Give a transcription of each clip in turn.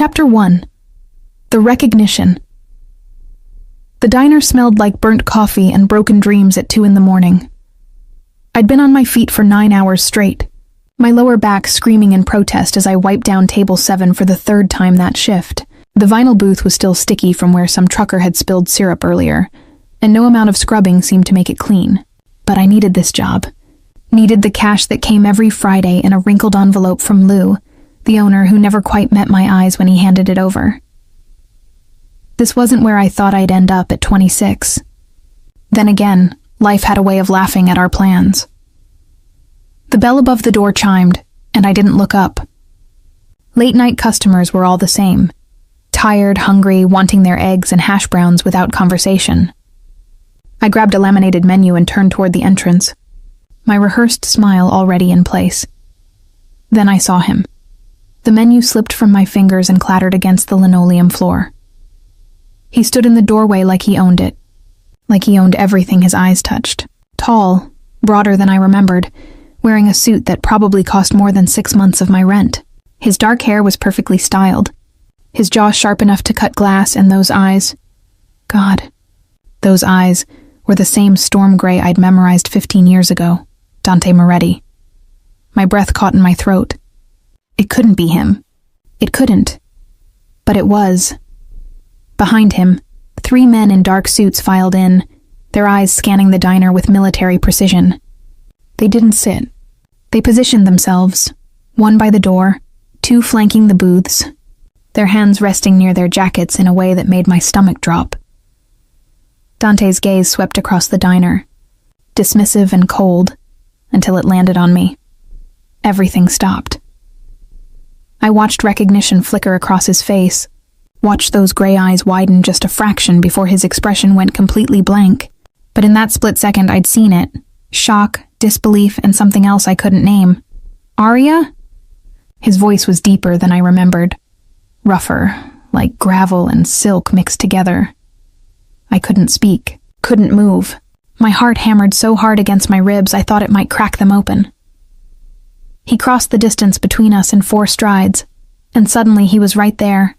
Chapter 1. The Recognition. The diner smelled like burnt coffee and broken dreams at 2 a.m. I'd been on my feet for 9 hours straight, my lower back screaming in protest as I wiped down table 7 for the 3rd time that shift. The vinyl booth was still sticky from where some trucker had spilled syrup earlier, and no amount of scrubbing seemed to make it clean. But I needed this job. Needed the cash that came every Friday in a wrinkled envelope from Lou, the owner who never quite met my eyes when he handed it over. This wasn't where I thought I'd end up at 26. Then again, life had a way of laughing at our plans. The bell above the door chimed, and I didn't look up. Late-night customers were all the same. Tired, hungry, wanting their eggs and hash browns without conversation. I grabbed a laminated menu and turned toward the entrance, my rehearsed smile already in place. Then I saw him. The menu slipped from my fingers and clattered against the linoleum floor. He stood in the doorway like he owned it, like he owned everything his eyes touched. Tall, broader than I remembered, wearing a suit that probably cost more than 6 months of my rent. His dark hair was perfectly styled, his jaw sharp enough to cut glass, and those eyes... God, those eyes were the same storm gray I'd memorized 15 years ago. Dante Moretti. My breath caught in my throat. It couldn't be him. It couldn't. But it was. Behind him, 3 men in dark suits filed in, their eyes scanning the diner with military precision. They didn't sit. They positioned themselves, 1 by the door, 2 flanking the booths, their hands resting near their jackets in a way that made my stomach drop. Dante's gaze swept across the diner, dismissive and cold, until it landed on me. Everything stopped. I watched recognition flicker across his face, watched those gray eyes widen just a fraction before his expression went completely blank. But in that split second, I'd seen it. Shock, disbelief, and something else I couldn't name. Aria? His voice was deeper than I remembered. Rougher, like gravel and silk mixed together. I couldn't speak, couldn't move. My heart hammered so hard against my ribs I thought it might crack them open. He crossed the distance between us in 4 strides, and suddenly he was right there.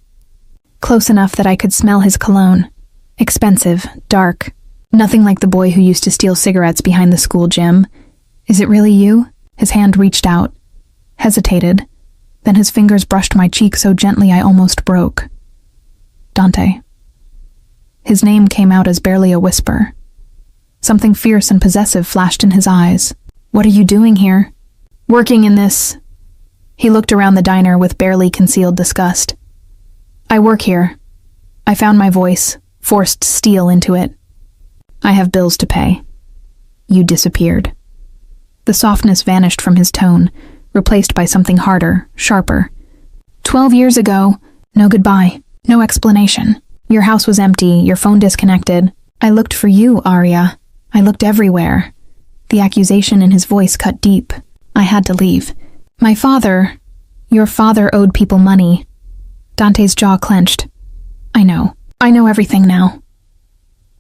Close enough that I could smell his cologne. Expensive, dark, nothing like the boy who used to steal cigarettes behind the school gym. Is it really you? His hand reached out, hesitated, then his fingers brushed my cheek so gently I almost broke. Dante. His name came out as barely a whisper. Something fierce and possessive flashed in his eyes. What are you doing here? Working in this... He looked around the diner with barely concealed disgust. I work here. I found my voice, forced steel into it. I have bills to pay. You disappeared. The softness vanished from his tone, replaced by something harder, sharper. 12 years ago, no goodbye, no explanation. Your house was empty, your phone disconnected. I looked for you, Aria. I looked everywhere. The accusation in his voice cut deep. I had to leave. My father, your father owed people money. Dante's jaw clenched. I know everything now.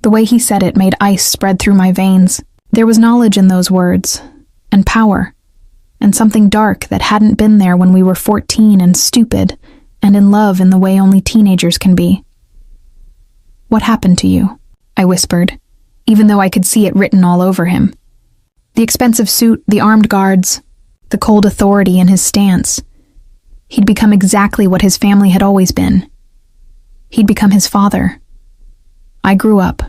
The way he said it made ice spread through my veins. There was knowledge in those words, and power, and something dark that hadn't been there when we were 14 and stupid, and in love in the way only teenagers can be. What happened to you? I whispered, even though I could see it written all over him. The expensive suit, the armed guards, the cold authority in his stance. He'd become exactly what his family had always been. He'd become his father. I grew up.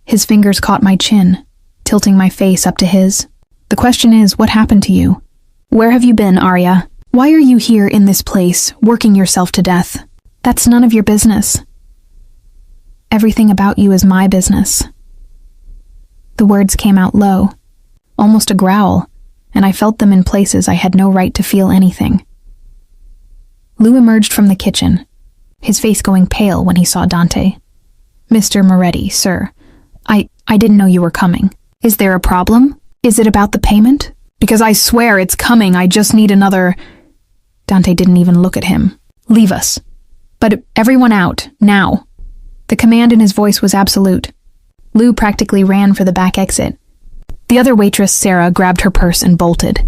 His fingers caught my chin, tilting my face up to his. The question is, what happened to you? Where have you been, Aria? Why are you here in this place, working yourself to death? That's none of your business. Everything about you is my business. The words came out low, almost a growl, and I felt them in places I had no right to feel anything. Lou emerged from the kitchen, his face going pale when he saw Dante. Mr. Moretti, sir, I didn't know you were coming. Is there a problem? Is it about the payment? Because I swear it's coming, I just need another... Dante didn't even look at him. Leave us. But everyone out, now. The command in his voice was absolute. Lou practically ran for the back exit. The other waitress, Sarah, grabbed her purse and bolted.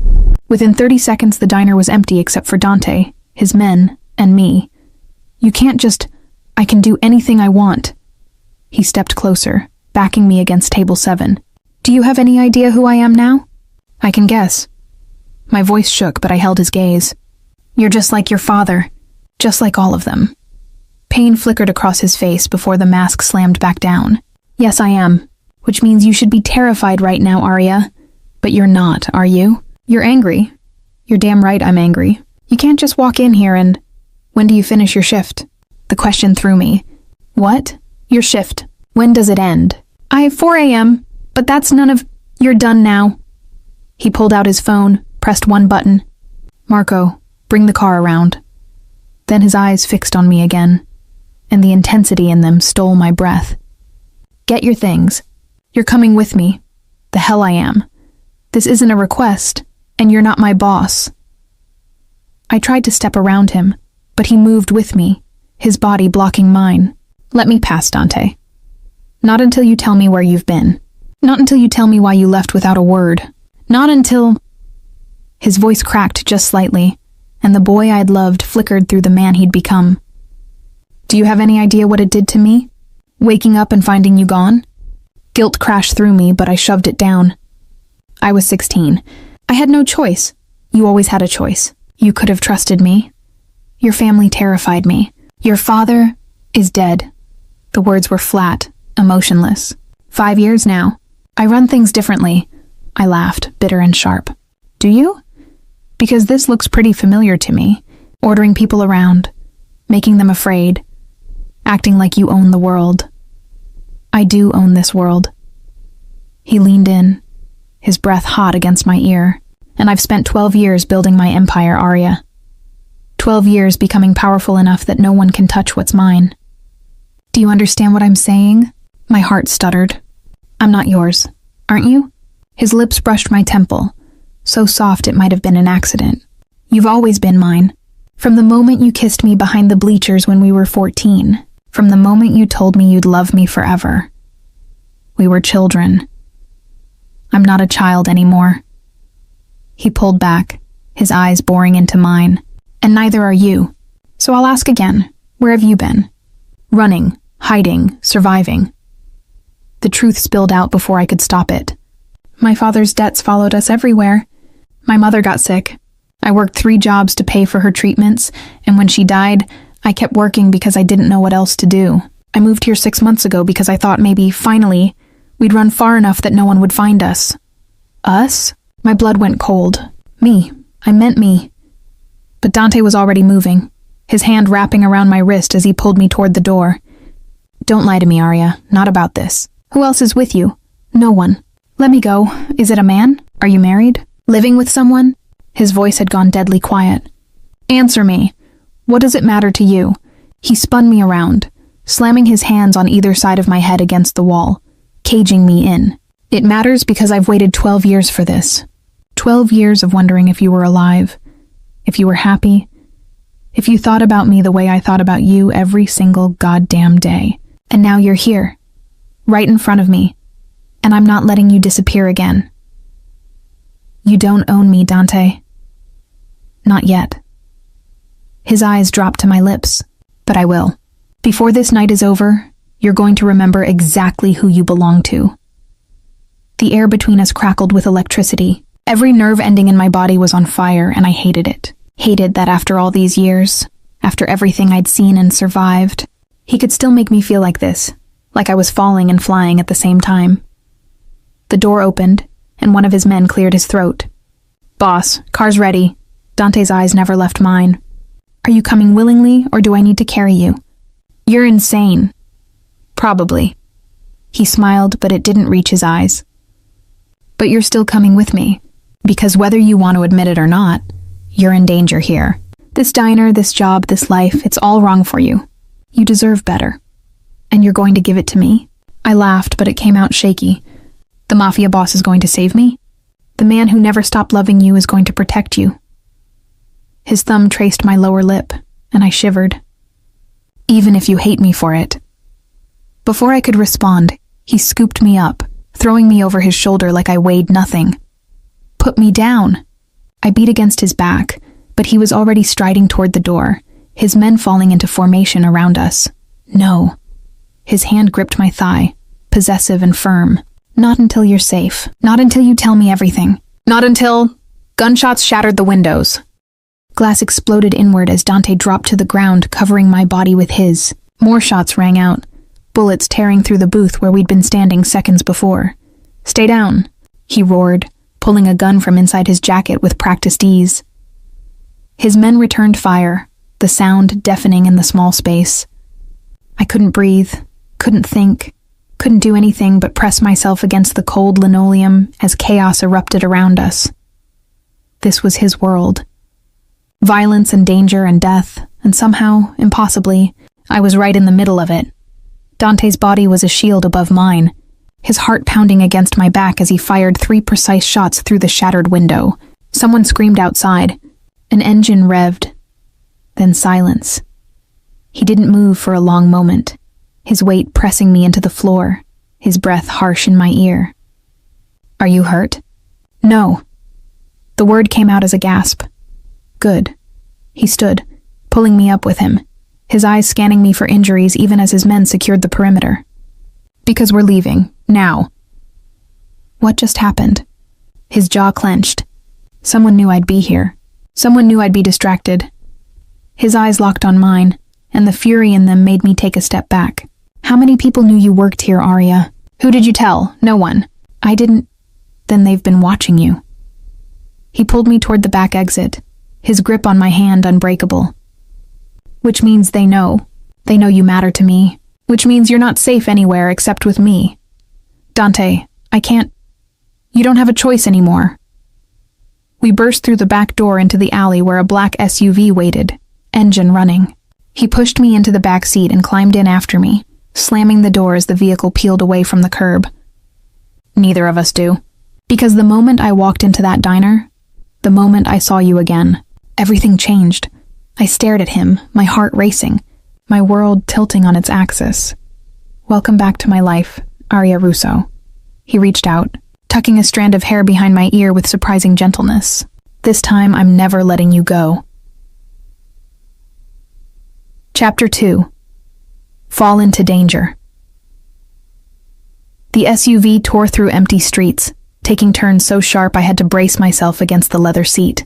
Within 30 seconds, the diner was empty except for Dante, his men, and me. You can't just, I can do anything I want. He stepped closer, backing me against table 7. Do you have any idea who I am now? I can guess. My voice shook, but I held his gaze. You're just like your father, just like all of them. Pain flickered across his face before the mask slammed back down. Yes, I am, which means you should be terrified right now, Arya. But you're not, are you? You're angry. You're damn right I'm angry. You can't just walk in here and... When do you finish your shift? The question threw me. What? Your shift. When does it end? 4 a.m., but that's none of... You're done now. He pulled out his phone, pressed one button. Marco, bring the car around. Then his eyes fixed on me again, and the intensity in them stole my breath. Get your things. You're coming with me. The hell I am. This isn't a request, and you're not my boss. I tried to step around him, but he moved with me, his body blocking mine. Let me pass, Dante. Not until you tell me where you've been. Not until you tell me why you left without a word. Not until... His voice cracked just slightly, and the boy I'd loved flickered through the man he'd become. Do you have any idea what it did to me? Waking up and finding you gone? Guilt crashed through me, but I shoved it down. I was 16. I had no choice. You always had a choice. You could have trusted me. Your family terrified me. Your father is dead. The words were flat, emotionless. 5 years now. I run things differently. I laughed, bitter and sharp. Do you? Because this looks pretty familiar to me. Ordering people around, making them afraid, acting like you own the world. I do own this world. He leaned in, his breath hot against my ear, and I've spent 12 years building my empire, Arya. 12 years becoming powerful enough that no one can touch what's mine. Do you understand what I'm saying? My heart stuttered. I'm not yours, aren't you? His lips brushed my temple, so soft it might have been an accident. You've always been mine. From the moment you kissed me behind the bleachers when we were 14. From the moment you told me you'd love me forever. We were children. I'm not a child anymore. He pulled back, his eyes boring into mine. And neither are you. So I'll ask again, where have you been? Running, hiding, surviving. The truth spilled out before I could stop it. My father's debts followed us everywhere. My mother got sick. I worked 3 jobs to pay for her treatments, and when she died, I kept working because I didn't know what else to do. I moved here 6 months ago because I thought maybe, finally, we'd run far enough that no one would find us. Us? My blood went cold. Me. I meant me. But Dante was already moving, his hand wrapping around my wrist as he pulled me toward the door. Don't lie to me, Arya. Not about this. Who else is with you? No one. Let me go. Is it a man? Are you married? Living with someone? His voice had gone deadly quiet. Answer me. What does it matter to you? He spun me around, slamming his hands on either side of my head against the wall, caging me in. It matters because I've waited 12 years for this. 12 years of wondering if you were alive, if you were happy, if you thought about me the way I thought about you every single goddamn day. And now you're here, right in front of me, and I'm not letting you disappear again. You don't own me, Dante. Not yet. His eyes dropped to my lips, but I will. Before this night is over, you're going to remember exactly who you belong to. The air between us crackled with electricity. Every nerve ending in my body was on fire, and I hated it. Hated that after all these years, after everything I'd seen and survived, he could still make me feel like this, like I was falling and flying at the same time. The door opened, and one of his men cleared his throat. Boss, car's ready. Dante's eyes never left mine. Are you coming willingly, or do I need to carry you? You're insane. Probably. He smiled, but it didn't reach his eyes. But you're still coming with me, because whether you want to admit it or not, you're in danger here. This diner, this job, this life, it's all wrong for you. You deserve better. And you're going to give it to me? I laughed, but it came out shaky. The Mafia boss is going to save me? The man who never stopped loving you is going to protect you. His thumb traced my lower lip, and I shivered. Even if you hate me for it. Before I could respond, he scooped me up, throwing me over his shoulder like I weighed nothing. Put me down. I beat against his back, but he was already striding toward the door, his men falling into formation around us. No. His hand gripped my thigh, possessive and firm. Not until you're safe. Not until you tell me everything. Not until... Gunshots shattered the windows. Glass exploded inward as Dante dropped to the ground, covering my body with his. More shots rang out, bullets tearing through the booth where we'd been standing seconds before. "Stay down," he roared, pulling a gun from inside his jacket with practiced ease. His men returned fire, the sound deafening in the small space. I couldn't breathe, couldn't think, couldn't do anything but press myself against the cold linoleum as chaos erupted around us. This was his world. Violence and danger and death, and somehow, impossibly, I was right in the middle of it. Dante's body was a shield above mine, his heart pounding against my back as he fired 3 precise shots through the shattered window. Someone screamed outside. An engine revved. Then silence. He didn't move for a long moment, his weight pressing me into the floor, his breath harsh in my ear. "Are you hurt?" "No." The word came out as a gasp. "Good." He stood, pulling me up with him, his eyes scanning me for injuries even as his men secured the perimeter. "Because we're leaving, now." What just happened? His jaw clenched. Someone knew I'd be here. Someone knew I'd be distracted. His eyes locked on mine, and the fury in them made me take a step back. "How many people knew you worked here, Arya? Who did you tell? No one." "I didn't." "Then they've been watching you." He pulled me toward the back exit, his grip on my hand unbreakable. "Which means they know. They know you matter to me. Which means you're not safe anywhere except with me. Dante, I can't... You don't have a choice anymore." We burst through the back door into the alley where a black SUV waited, engine running. He pushed me into the back seat and climbed in after me, slamming the door as the vehicle peeled away from the curb. "Neither of us do. Because the moment I walked into that diner, the moment I saw you again, everything changed. I stared at him, my heart racing, my world tilting on its axis. Welcome back to my life, Arya Russo." He reached out, tucking a strand of hair behind my ear with surprising gentleness. "This time I'm never letting you go." Chapter 2. Fall into Danger. The SUV tore through empty streets, taking turns so sharp I had to brace myself against the leather seat.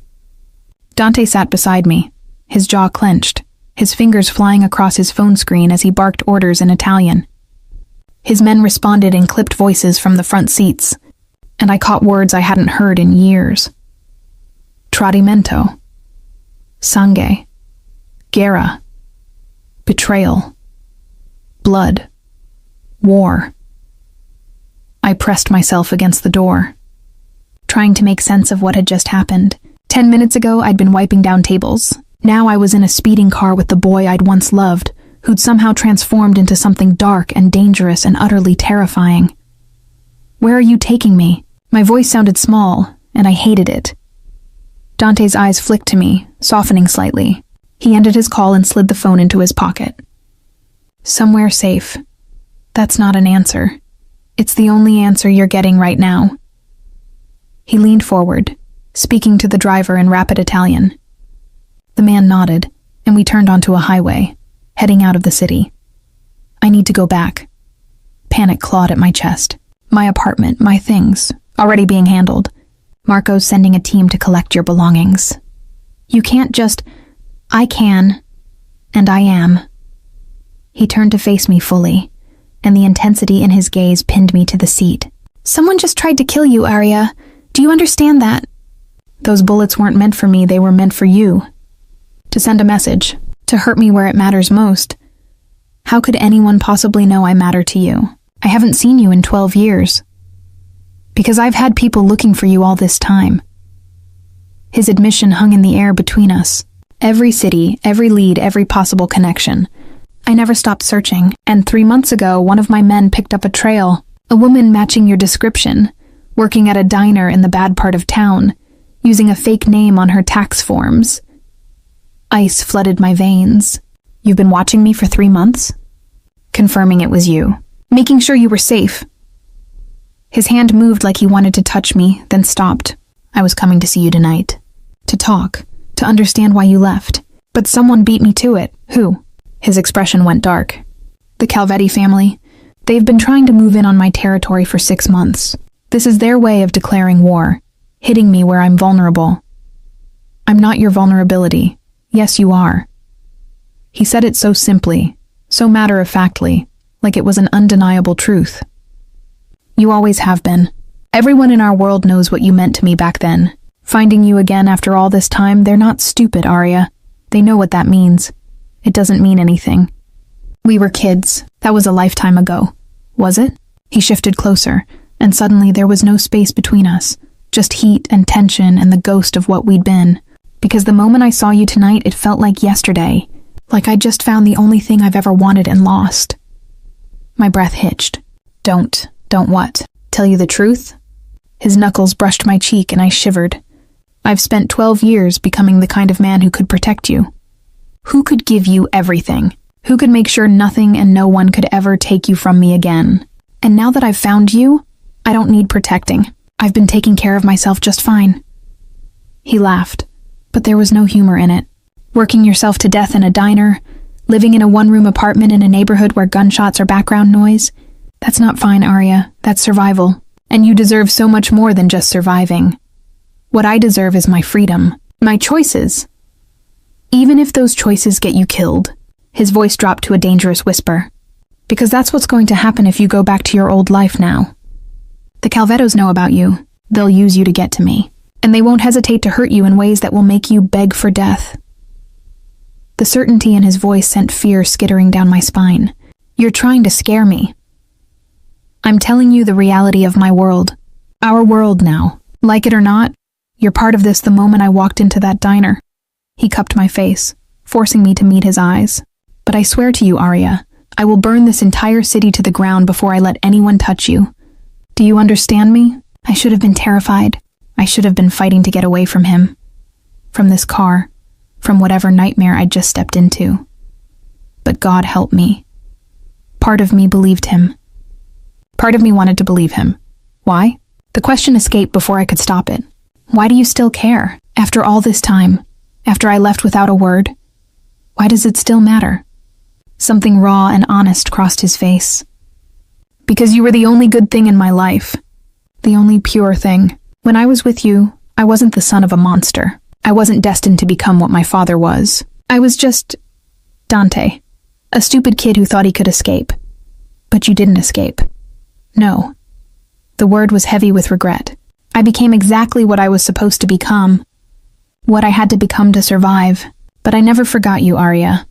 Dante sat beside me, his jaw clenched, his fingers flying across his phone screen as he barked orders in Italian. His men responded in clipped voices from the front seats, and I caught words I hadn't heard in years. Tradimento. Sangue. Guerra. Betrayal. Blood. War. I pressed myself against the door, trying to make sense of what had just happened. 10 minutes ago, I'd been wiping down tables. Now I was in a speeding car with the boy I'd once loved, who'd somehow transformed into something dark and dangerous and utterly terrifying. "Where are you taking me?" My voice sounded small, and I hated it. Dante's eyes flicked to me, softening slightly. He ended his call and slid the phone into his pocket. "Somewhere safe. That's not an answer. It's the only answer you're getting right now." He leaned forward, speaking to the driver in rapid Italian. The man nodded, and we turned onto a highway, heading out of the city. I need to go back. Panic clawed at my chest. My apartment, my things, already being handled. Marco's sending a team to collect your belongings. You can't just... I can, and I am. He turned to face me fully, and the intensity in his gaze pinned me to the seat. "Someone just tried to kill you, Arya. Do you understand that?" "Those bullets weren't meant for me, they were meant for you. To send a message, to hurt me where it matters most. How could anyone possibly know I matter to you? I haven't seen you in 12 years. Because I've had people looking for you all this time." His admission hung in the air between us. Every city, every lead, every possible connection. I never stopped searching, and 3 months ago, one of my men picked up a trail. A woman matching your description, working at a diner in the bad part of town, using a fake name on her tax forms. Ice flooded my veins. "You've been watching me for 3 months?" "Confirming it was you. Making sure you were safe." His hand moved like he wanted to touch me, then stopped. "I was coming to see you tonight. To talk. To understand why you left. But someone beat me to it. Who? His expression went dark. The Calvetti family. They've been trying to move in on my territory for 6 months. This is their way of declaring war, hitting me where I'm vulnerable. I'm not your vulnerability. Yes, you are. He said it so simply, so matter-of-factly, like it was an undeniable truth. You always have been. Everyone in our world knows what you meant to me back then. Finding you again after all this time, they're not stupid, Arya. They know what that means. It doesn't mean anything. We were kids. That was a lifetime ago. Was it? He shifted closer, and suddenly there was no space between us, just heat and tension and the ghost of what we'd been. Because the moment I saw you tonight, it felt like yesterday, like I'd just found the only thing I've ever wanted and lost. My breath hitched. Don't what? Tell you the truth? His knuckles brushed my cheek and I shivered. I've spent 12 years becoming the kind of man who could protect you. Who could give you everything? Who could make sure nothing and no one could ever take you from me again? And now that I've found you, I don't need protecting. I've been taking care of myself just fine. He laughed, but there was no humor in it. Working yourself to death in a diner, living in a one-room apartment in a neighborhood where gunshots are background noise, that's not fine, Arya. That's survival. And you deserve so much more than just surviving. What I deserve is my freedom, my choices. Even if those choices get you killed. His voice dropped to a dangerous whisper. Because that's what's going to happen if you go back to your old life now. The Calvettos know about you. They'll use you to get to me. And they won't hesitate to hurt you in ways that will make you beg for death. The certainty in his voice sent fear skittering down my spine. You're trying to scare me. I'm telling you the reality of my world. Our world now. Like it or not, you're part of this the moment I walked into that diner. He cupped my face, forcing me to meet his eyes. But I swear to you, Arya, I will burn this entire city to the ground before I let anyone touch you. Do you understand me? I should have been terrified. I should have been fighting to get away from him. From this car. From whatever nightmare I'd just stepped into. But God help me. Part of me believed him. Part of me wanted to believe him. Why? The question escaped before I could stop it. Why do you still care? After all this time? After I left without a word? Why does it still matter? Something raw and honest crossed his face. Because you were the only good thing in my life. The only pure thing. When I was with you, I wasn't the son of a monster. I wasn't destined to become what my father was. I was just Dante, a stupid kid who thought he could escape. But you didn't escape. No. The word was heavy with regret. I became exactly what I was supposed to become. What I had to become to survive. But I never forgot you, Arya.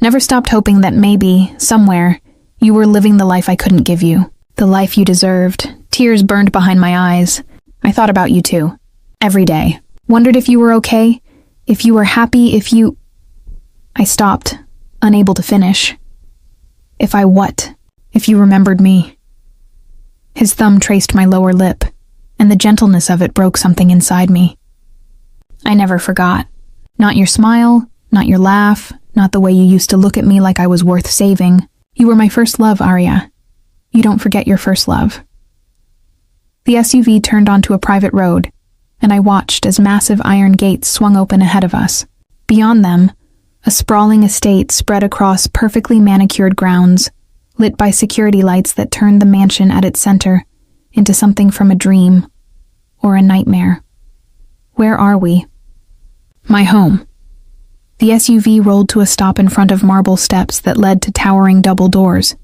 Never stopped hoping that maybe, somewhere, you were living the life I couldn't give you. The life you deserved. Tears burned behind my eyes. I thought about you too. Every day. Wondered if you were okay. If you were happy, if you... I stopped, unable to finish. If I what? If you remembered me. His thumb traced my lower lip, and the gentleness of it broke something inside me. I never forgot. Not your smile, not your laugh, not the way you used to look at me like I was worth saving. You were my first love, Arya. You don't forget your first love. The SUV turned onto a private road, and I watched as massive iron gates swung open ahead of us. Beyond them, a sprawling estate spread across perfectly manicured grounds, lit by security lights that turned the mansion at its center into something from a dream or a nightmare. Where are we? My home. The SUV rolled to a stop in front of marble steps that led to towering double doors.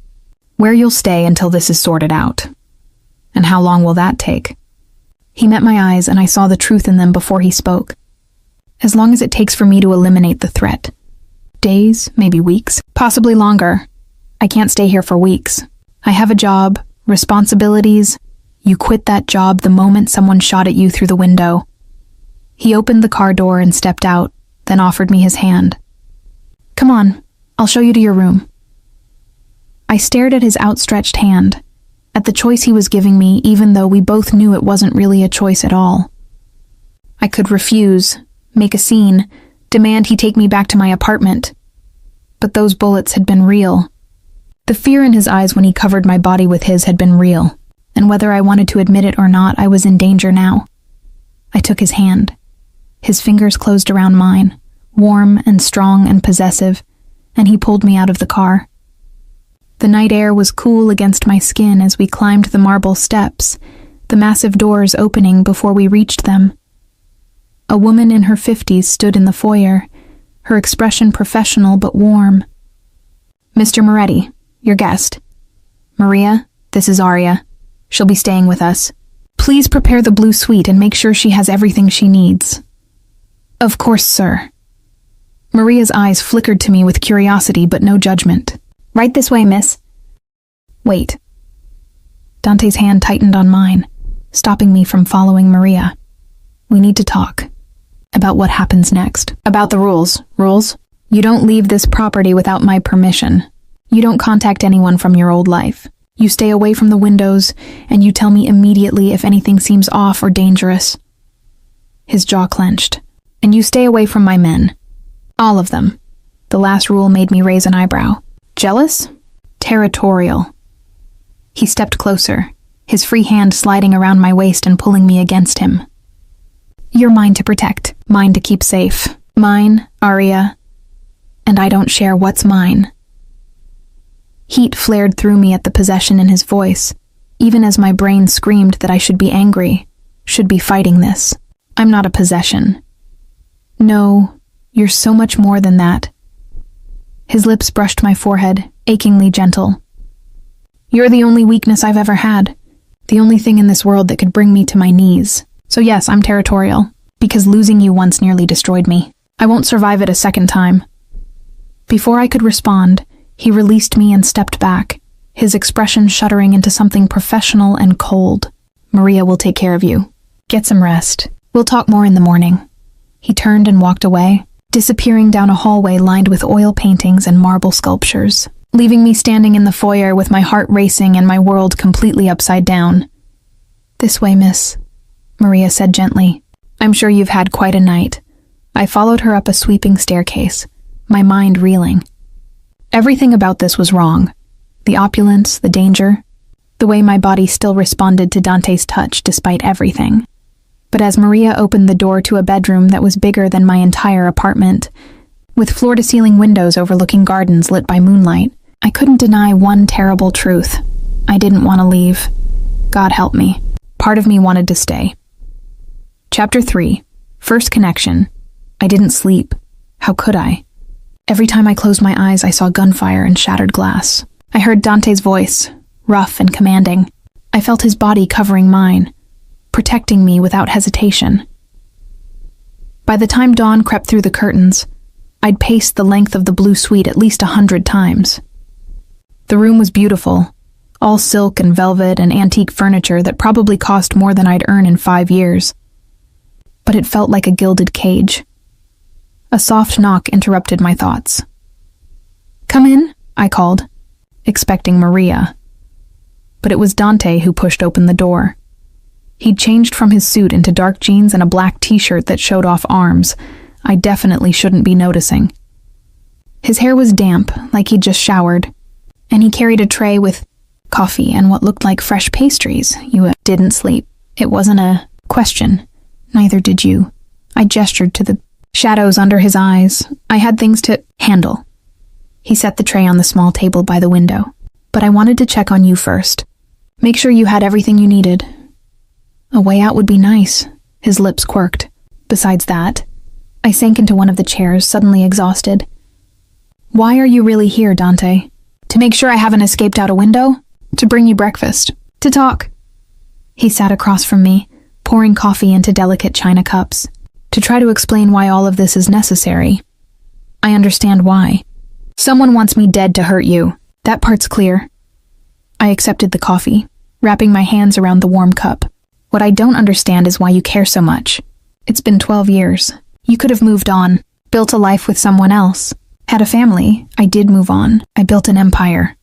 Where you'll stay until this is sorted out. And how long will that take? He met my eyes and I saw the truth in them before he spoke. As long as it takes for me to eliminate the threat. Days, maybe weeks, possibly longer. I can't stay here for weeks. I have a job, responsibilities. You quit that job the moment someone shot at you through the window. He opened the car door and stepped out, then offered me his hand. Come on, I'll show you to your room. I stared at his outstretched hand, at the choice he was giving me even though we both knew it wasn't really a choice at all. I could refuse, make a scene, demand he take me back to my apartment. But those bullets had been real. The fear in his eyes when he covered my body with his had been real, and whether I wanted to admit it or not, I was in danger now. I took his hand. His fingers closed around mine, warm and strong and possessive, and he pulled me out of the car. The night air was cool against my skin as we climbed the marble steps, the massive doors opening before we reached them. A woman in her 50s stood in the foyer, her expression professional but warm. "Mr. Moretti, your guest. Maria, this is Aria. She'll be staying with us. Please prepare the blue suite and make sure she has everything she needs." "Of course, sir." Maria's eyes flickered to me with curiosity but no judgment. "Right this way, miss." "Wait." Dante's hand tightened on mine, stopping me from following Maria. "We need to talk. About what happens next. About the rules. Rules? You don't leave this property without my permission. You don't contact anyone from your old life. You stay away from the windows, and you tell me immediately if anything seems off or dangerous." His jaw clenched. "And you stay away from my men. All of them." The last rule made me raise an eyebrow. Jealous? Territorial. He stepped closer, his free hand sliding around my waist and pulling me against him. "You're mine to protect, mine to keep safe. Mine, Aria, and I don't share what's mine." Heat flared through me at the possession in his voice, even as my brain screamed that I should be angry, should be fighting this. "I'm not a possession. No, you're so much more than that." His lips brushed my forehead, achingly gentle. "You're the only weakness I've ever had, the only thing in this world that could bring me to my knees. So yes, I'm territorial, because losing you once nearly destroyed me. I won't survive it a second time." Before I could respond, he released me and stepped back, his expression shuddering into something professional and cold. "Maria will take care of you. Get some rest. We'll talk more in the morning." He turned and walked away, disappearing down a hallway lined with oil paintings and marble sculptures, leaving me standing in the foyer with my heart racing and my world completely upside down. "This way, miss," Maria said gently. "I'm sure you've had quite a night." I followed her up a sweeping staircase, my mind reeling. Everything about this was wrong. The opulence, the danger, the way my body still responded to Dante's touch despite everything. But as Maria opened the door to a bedroom that was bigger than my entire apartment, with floor-to-ceiling windows overlooking gardens lit by moonlight, I couldn't deny one terrible truth. I didn't want to leave. God help me. Part of me wanted to stay. Chapter 3. First connection. I didn't sleep. How could I? Every time I closed my eyes, I saw gunfire and shattered glass. I heard Dante's voice, rough and commanding. I felt his body covering mine, protecting me without hesitation. By the time dawn crept through the curtains, I'd paced the length of the blue suite at least 100 times. The room was beautiful, all silk and velvet and antique furniture that probably cost more than I'd earn in 5 years. But it felt like a gilded cage. A soft knock interrupted my thoughts. "Come in," I called, expecting Maria. But it was Dante who pushed open the door. He'd changed from his suit into dark jeans and a black t-shirt that showed off arms I definitely shouldn't be noticing. His hair was damp, like he'd just showered, and he carried a tray with coffee and what looked like fresh pastries. "You didn't sleep." It wasn't a question. "Neither did you." I gestured to the shadows under his eyes. "I had things to handle." He set the tray on the small table by the window. "But I wanted to check on you first. Make sure you had everything you needed." "A way out would be nice." His lips quirked. "Besides that," I sank into one of the chairs, suddenly exhausted. "Why are you really here, Dante? To make sure I haven't escaped out a window? To bring you breakfast? To talk?" He sat across from me, pouring coffee into delicate china cups. "To try to explain why all of this is necessary. I understand why. Someone wants me dead to hurt you. That part's clear." I accepted the coffee, wrapping my hands around the warm cup. "What I don't understand is why you care so much. It's been 12 years. You could have moved on, built a life with someone else. Had a family. I did move on. I built an empire."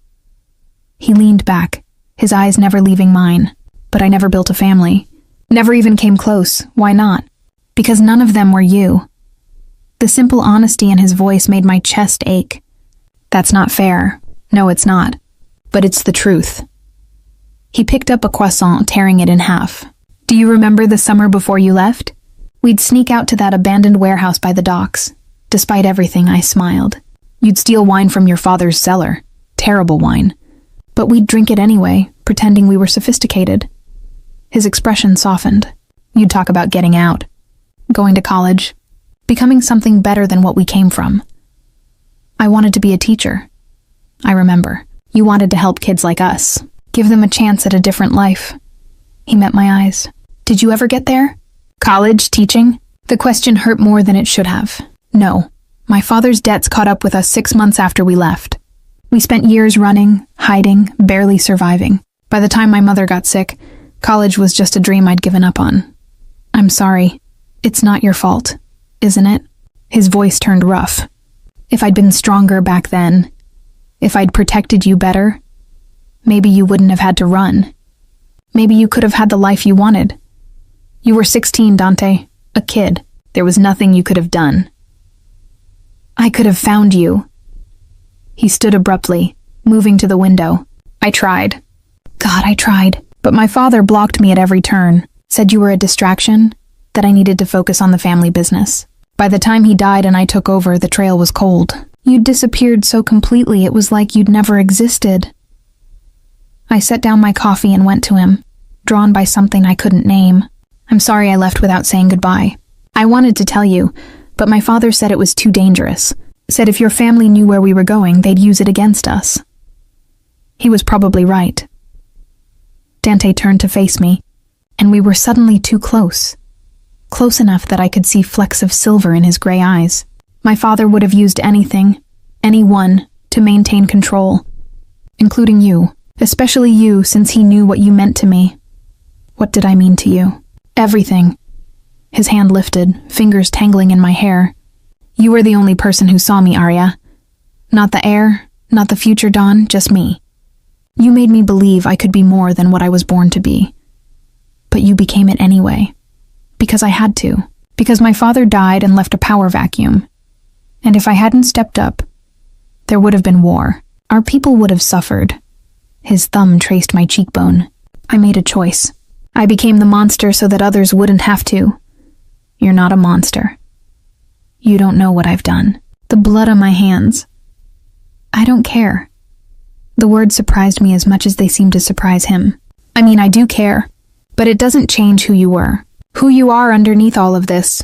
He leaned back, his eyes never leaving mine. "But I never built a family. Never even came close. Why not? Because none of them were you." The simple honesty in his voice made my chest ache. "That's not fair. No, it's not. But it's the truth." He picked up a croissant, tearing it in half. "Do you remember the summer before you left? We'd sneak out to that abandoned warehouse by the docks. Despite everything, I smiled. You'd steal wine from your father's cellar. Terrible wine. But we'd drink it anyway, pretending we were sophisticated. His expression softened. You'd talk about getting out, going to college, becoming something better than what we came from. I wanted to be a teacher. I remember. You wanted to help kids like us, give them a chance at a different life. He met my eyes. Did you ever get there? College, teaching? The question hurt more than it should have. No. My father's debts caught up with us 6 months after we left. We spent years running, hiding, barely surviving. By the time my mother got sick, college was just a dream I'd given up on. I'm sorry. It's not your fault, isn't it? His voice turned rough. If I'd been stronger back then, if I'd protected you better, maybe you wouldn't have had to run. Maybe you could have had the life you wanted. You were 16, Dante, a kid. There was nothing you could have done. I could have found you. He stood abruptly, moving to the window. I tried. God, I tried. But my father blocked me at every turn, said you were a distraction, that I needed to focus on the family business. By the time he died and I took over, the trail was cold. You'd disappeared so completely it was like you'd never existed. I set down my coffee and went to him, drawn by something I couldn't name. I'm sorry I left without saying goodbye. I wanted to tell you, but my father said it was too dangerous. Said if your family knew where we were going, they'd use it against us. He was probably right. Dante turned to face me, and we were suddenly too close. Close enough that I could see flecks of silver in his gray eyes. My father would have used anything, anyone, to maintain control, including you, especially you since he knew what you meant to me. What did I mean to you? Everything. His hand lifted, fingers tangling in my hair. You were the only person who saw me, Arya. Not the heir, not the future Dawn, just me. You made me believe I could be more than what I was born to be. But you became it anyway. Because I had to. Because my father died and left a power vacuum. And if I hadn't stepped up, there would have been war. Our people would have suffered. His thumb traced my cheekbone. I made a choice. I became the monster so that others wouldn't have to. You're not a monster. You don't know what I've done. The blood on my hands. I don't care. The words surprised me as much as they seemed to surprise him. I mean, I do care, but it doesn't change who you were. Who you are underneath all of this.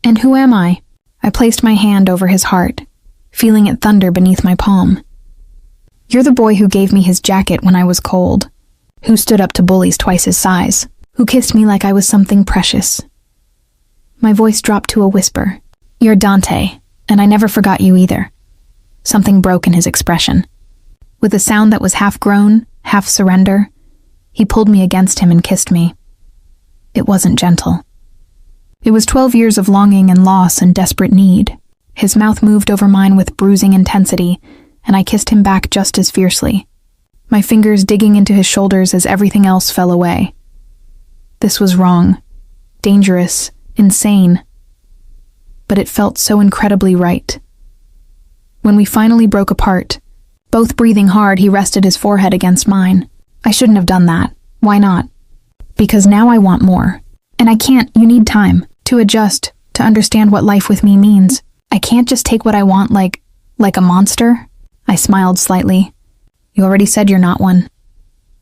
And who am I? I placed my hand over his heart, feeling it thunder beneath my palm. You're the boy who gave me his jacket when I was cold, who stood up to bullies twice his size, who kissed me like I was something precious. My voice dropped to a whisper. You're Dante, and I never forgot you either. Something broke in his expression. With a sound that was half groan, half surrender, he pulled me against him and kissed me. It wasn't gentle. It was 12 years of longing and loss and desperate need. His mouth moved over mine with bruising intensity, and I kissed him back just as fiercely, my fingers digging into his shoulders as everything else fell away. This was wrong, dangerous, insane, but it felt so incredibly right. When we finally broke apart, both breathing hard, he rested his forehead against mine. I shouldn't have done that. Why not? Because now I want more. And I can't. You need time to adjust, to understand what life with me means. I can't just take what I want like a monster. I smiled slightly. You already said you're not one.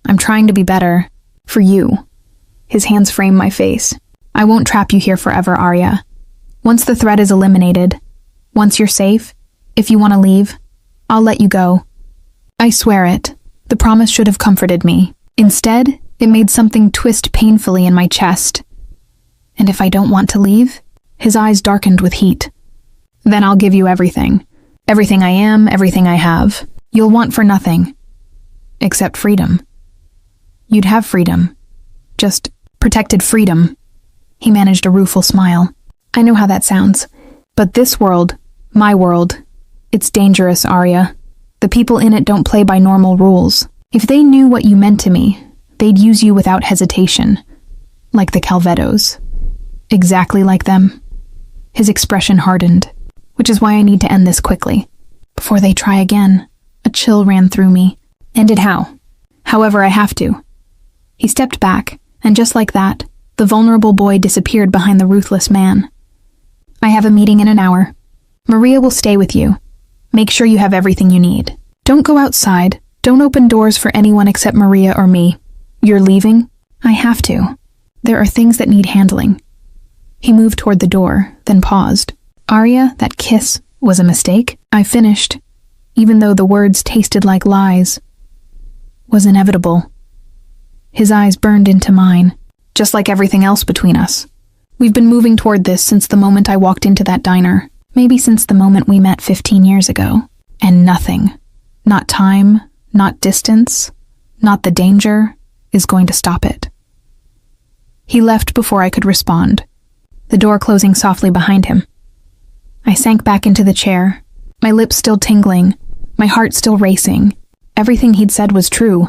I'm trying to be better. For you. His hands framed my face. I won't trap you here forever, Arya. Once the threat is eliminated, once you're safe, if you want to leave, I'll let you go. I swear it. The promise should have comforted me. Instead, it made something twist painfully in my chest. And if I don't want to leave? His eyes darkened with heat. Then I'll give you everything. Everything I am, everything I have. You'll want for nothing. Except freedom. You'd have freedom. Just protected freedom. He managed a rueful smile. I know how that sounds. But this world, my world, it's dangerous, Arya. The people in it don't play by normal rules. If they knew what you meant to me, they'd use you without hesitation. Like the Calvettos. Exactly like them. His expression hardened, which is why I need to end this quickly. Before they try again, a chill ran through me. End it how? However I have to. He stepped back, and just like that, the vulnerable boy disappeared behind the ruthless man. I have a meeting in an hour. Maria will stay with you. Make sure you have everything you need. Don't go outside. Don't open doors for anyone except Maria or me. You're leaving? I have to. There are things that need handling. He moved toward the door, then paused. Arya, that kiss was a mistake? I finished, even though the words tasted like lies. Was inevitable. His eyes burned into mine, just like everything else between us. We've been moving toward this since the moment I walked into that diner, maybe since the moment we met 15 years ago. And nothing, not time, not distance, not the danger, is going to stop it. He left before I could respond, the door closing softly behind him. I sank back into the chair, my lips still tingling, my heart still racing. Everything he'd said was true.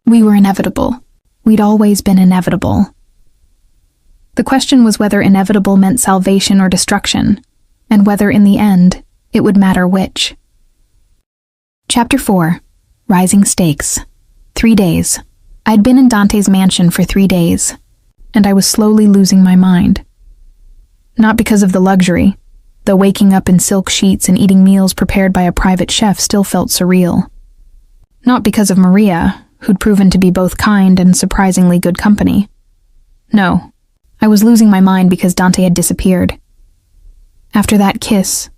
We were inevitable. We'd always been inevitable. The question was whether inevitable meant salvation or destruction, and whether in the end it would matter which. Chapter 4. Rising Stakes. 3 days. I'd been in Dante's mansion for 3 days, and I was slowly losing my mind. Not because of the luxury, though waking up in silk sheets and eating meals prepared by a private chef still felt surreal. Not because of Maria, who'd proven to be both kind and surprisingly good company. No, I was losing my mind because Dante had disappeared. After that kiss,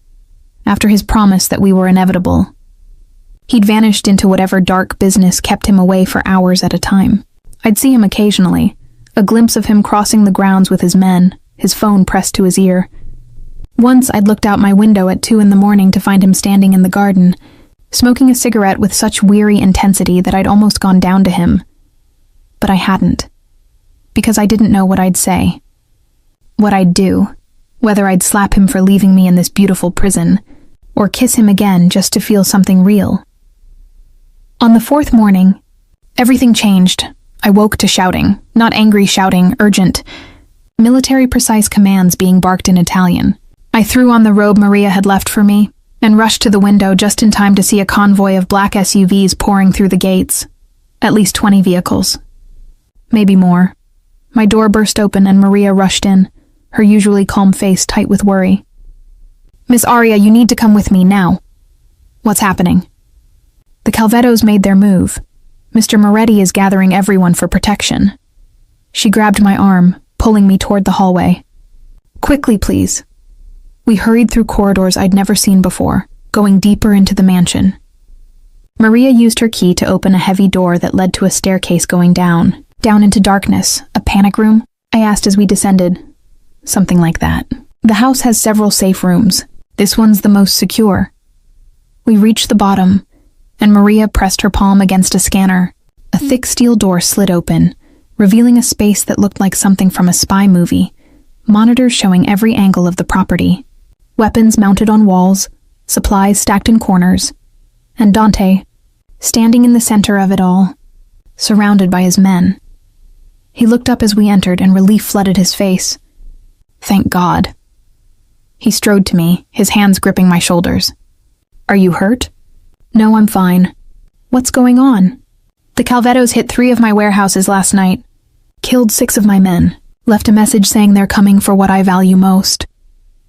after his promise that we were inevitable, he'd vanished into whatever dark business kept him away for hours at a time. I'd see him occasionally, a glimpse of him crossing the grounds with his men, his phone pressed to his ear. Once I'd looked out my window at 2 a.m. to find him standing in the garden, smoking a cigarette with such weary intensity that I'd almost gone down to him. But I hadn't, because I didn't know what I'd say, what I'd do, whether I'd slap him for leaving me in this beautiful prison, or kiss him again just to feel something real. On the 4th morning, everything changed. I woke to shouting, not angry shouting, urgent, military-precise commands being barked in Italian. I threw on the robe Maria had left for me and rushed to the window just in time to see a convoy of black SUVs pouring through the gates. At least 20 vehicles. Maybe more. My door burst open and Maria rushed in, her usually calm face tight with worry. "Miss Arya, you need to come with me now." "What's happening?" "The Calvettos made their move. Mr. Moretti is gathering everyone for protection." She grabbed my arm, pulling me toward the hallway. "Quickly, please." We hurried through corridors I'd never seen before, going deeper into the mansion. Maria used her key to open a heavy door that led to a staircase going down into darkness. "A panic room?" I asked as we descended. "Something like that. The house has several safe rooms. This one's the most secure." We reached the bottom, and Maria pressed her palm against a scanner. A thick steel door slid open, revealing a space that looked like something from a spy movie, monitors showing every angle of the property, weapons mounted on walls, supplies stacked in corners, and Dante, standing in the center of it all, surrounded by his men. He looked up as we entered, and relief flooded his face. "Thank God." He strode to me, his hands gripping my shoulders. "Are you hurt?" "No, I'm fine." "What's going on?" "The Calvettos hit 3 of my warehouses last night, killed 6 of my men, left a message saying they're coming for what I value most."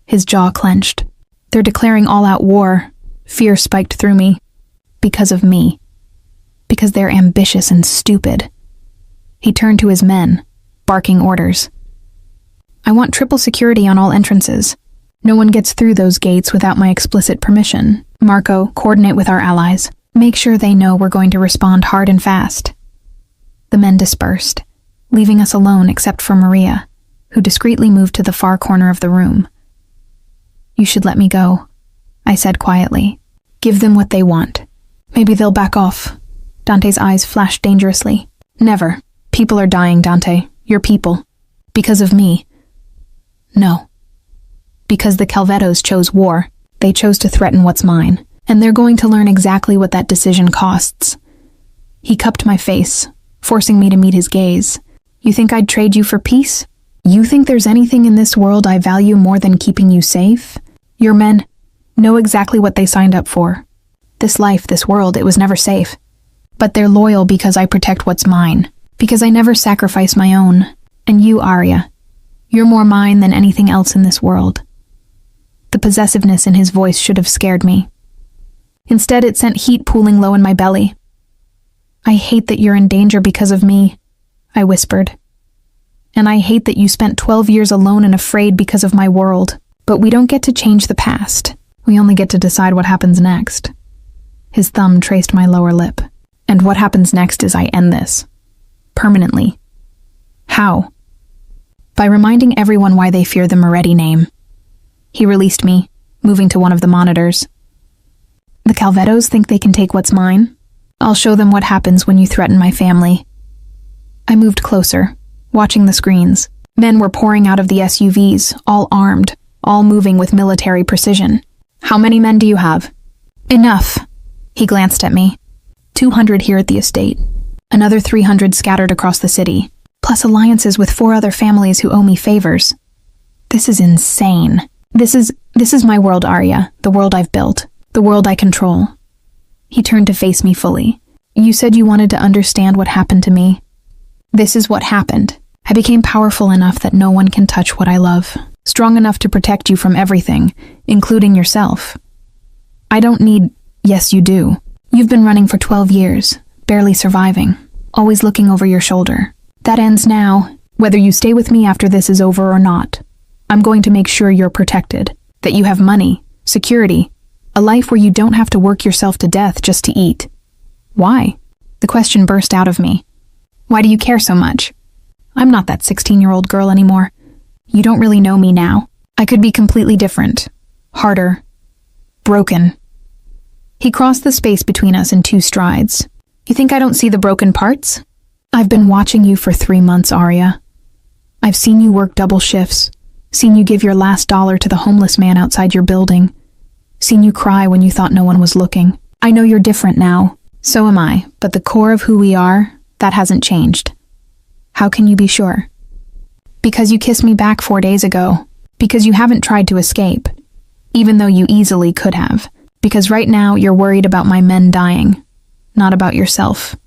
His jaw clenched. "They're declaring all-out war." Fear spiked through me. Because of me. Because they're ambitious and stupid. He turned to his men, barking orders. "I want triple security on all entrances. No one gets through those gates without my explicit permission. Marco, coordinate with our allies. Make sure they know we're going to respond hard and fast." The men dispersed, leaving us alone except for Maria, who discreetly moved to the far corner of the room. "You should let me go," I said quietly. "Give them what they want. Maybe they'll back off." Dante's eyes flashed dangerously. "Never. People are dying, Dante. Your people. Because of me." "No. Because the Calvettos chose war. They chose to threaten what's mine, and they're going to learn exactly what that decision costs." He cupped my face, forcing me to meet his gaze. "You think I'd trade you for peace? You think there's anything in this world I value more than keeping you safe? Your men know exactly what they signed up for. This life, this world, it was never safe. But they're loyal because I protect what's mine, because I never sacrifice my own. And you, Arya, you're more mine than anything else in this world." The possessiveness in his voice should have scared me. Instead, it sent heat pooling low in my belly. "I hate that you're in danger because of me," I whispered. "And I hate that you spent 12 years alone and afraid because of my world. But we don't get to change the past. We only get to decide what happens next." His thumb traced my lower lip. "And what happens next is I end this. Permanently." "How?" "By reminding everyone why they fear the Moretti name." He released me, moving to one of the monitors. "The Calvettos think they can take what's mine? I'll show them what happens when you threaten my family." I moved closer, watching the screens. Men were pouring out of the SUVs, all armed, all moving with military precision. "How many men do you have?" "Enough." He glanced at me. 200 here at the estate. Another 300 scattered across the city, plus alliances with 4 other families who owe me favors. This is insane. This is my world, Arya, the world I've built, the world I control. He turned to face me fully. "You said you wanted to understand what happened to me. This is what happened. I became powerful enough that no one can touch what I love, strong enough to protect you from everything, including yourself. I don't need— Yes, you do. You've been running for 12 years, barely surviving, always looking over your shoulder. That ends now, whether you stay with me after this is over or not. I'm going to make sure you're protected, that you have money, security, a life where you don't have to work yourself to death just to eat." "Why?" The question burst out of me. "Why do you care so much? I'm not that 16-year-old girl anymore. You don't really know me now. I could be completely different, harder, broken." He crossed the space between us in 2 strides. "You think I don't see the broken parts? I've been watching you for 3 months, Arya. I've seen you work double shifts, seen you give your last dollar to the homeless man outside your building, seen you cry when you thought no one was looking. I know you're different now. So am I, but the core of who we are, that hasn't changed. How can you be sure? Because you kissed me back 4 days ago. Because you haven't tried to escape, even though you easily could have. Because right now you're worried about my men dying, not about yourself."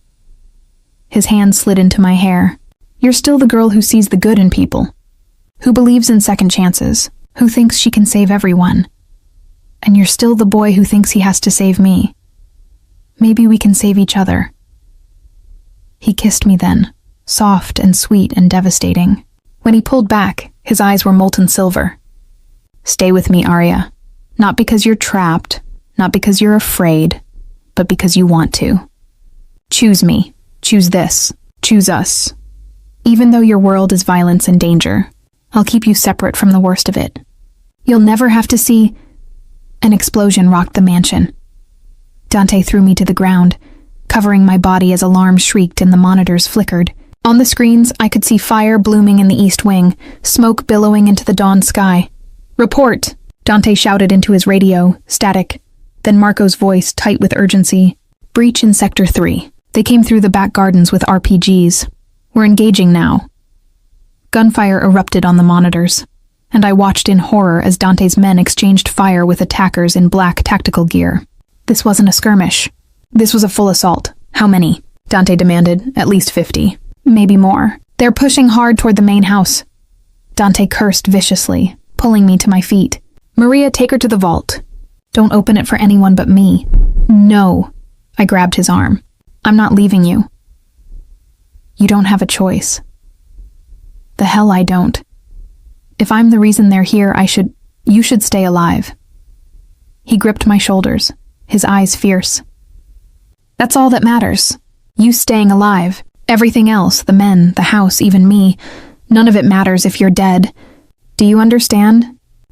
His hand slid into my hair. "You're still the girl who sees the good in people, who believes in second chances, who thinks she can save everyone. And you're still the boy who thinks he has to save me. Maybe we can save each other." He kissed me then, soft and sweet and devastating. When he pulled back, his eyes were molten silver. "Stay with me, Arya. Not because you're trapped, not because you're afraid, but because you want to. Choose me. Choose this. Choose us. Even though your world is violence and danger, I'll keep you separate from the worst of it. You'll never have to see—" An explosion rocked the mansion. Dante threw me to the ground, covering my body as alarms shrieked and the monitors flickered. On the screens, I could see fire blooming in the east wing, smoke billowing into the dawn sky. "Report!" Dante shouted into his radio, static. Then Marco's voice, tight with urgency. "Breach in Sector 3. They came through the back gardens with RPGs. We're engaging now." Gunfire erupted on the monitors, and I watched in horror as Dante's men exchanged fire with attackers in black tactical gear. This wasn't a skirmish. This was a full assault. "How many?" Dante demanded. "At least 50. Maybe more. They're pushing hard toward the main house." Dante cursed viciously, pulling me to my feet. "Maria, take her to the vault. Don't open it for anyone but me." "No." I grabbed his arm. "I'm not leaving you." "You don't have a choice." "The hell I don't. If I'm the reason they're here, you should stay alive." He gripped my shoulders, his eyes fierce. "That's all that matters. You staying alive. Everything else, the men, the house, even me, none of it matters if you're dead. Do you understand?"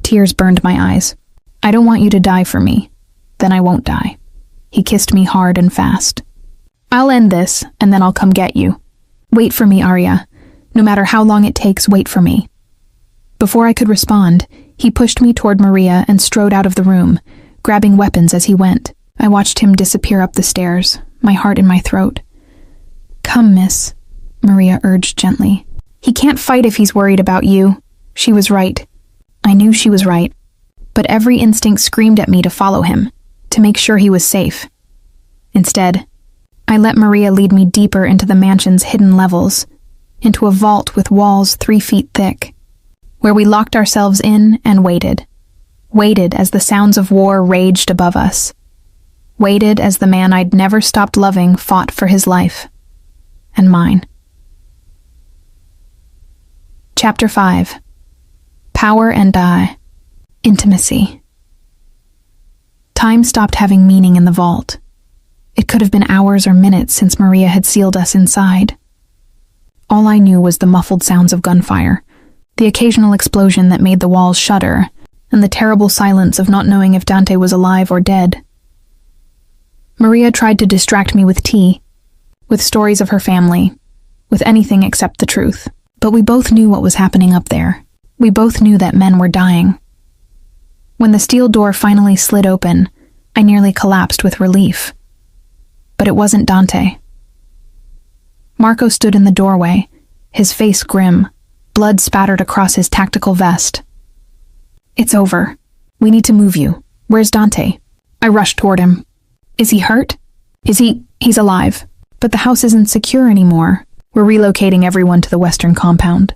Tears burned my eyes. "I don't want you to die for me. Then I won't die." He kissed me hard and fast. "I'll end this, and then I'll come get you. Wait for me, Arya. No matter how long it takes, wait for me." Before I could respond, he pushed me toward Maria and strode out of the room, grabbing weapons as he went. I watched him disappear up the stairs, my heart in my throat. "Come, miss," Maria urged gently. "He can't fight if he's worried about you." She was right. I knew she was right. But every instinct screamed at me to follow him, to make sure he was safe. Instead, I let Maria lead me deeper into the mansion's hidden levels, into a vault with walls 3 feet thick, where we locked ourselves in and waited. Waited as the sounds of war raged above us. Waited as the man I'd never stopped loving fought for his life. And mine. Chapter 5. Power and I. Intimacy. Time stopped having meaning in the vault. It could have been hours or minutes since Maria had sealed us inside. All I knew was the muffled sounds of gunfire, the occasional explosion that made the walls shudder, and the terrible silence of not knowing if Dante was alive or dead. Maria tried to distract me with tea, with stories of her family, with anything except the truth. But we both knew what was happening up there. We both knew that men were dying. When the steel door finally slid open, I nearly collapsed with relief. But it wasn't Dante. Marco stood in the doorway, his face grim, blood spattered across his tactical vest. "It's over. We need to move you. Where's Dante?" I rushed toward him. "Is he hurt? He's alive. But the house isn't secure anymore. We're relocating everyone to the western compound."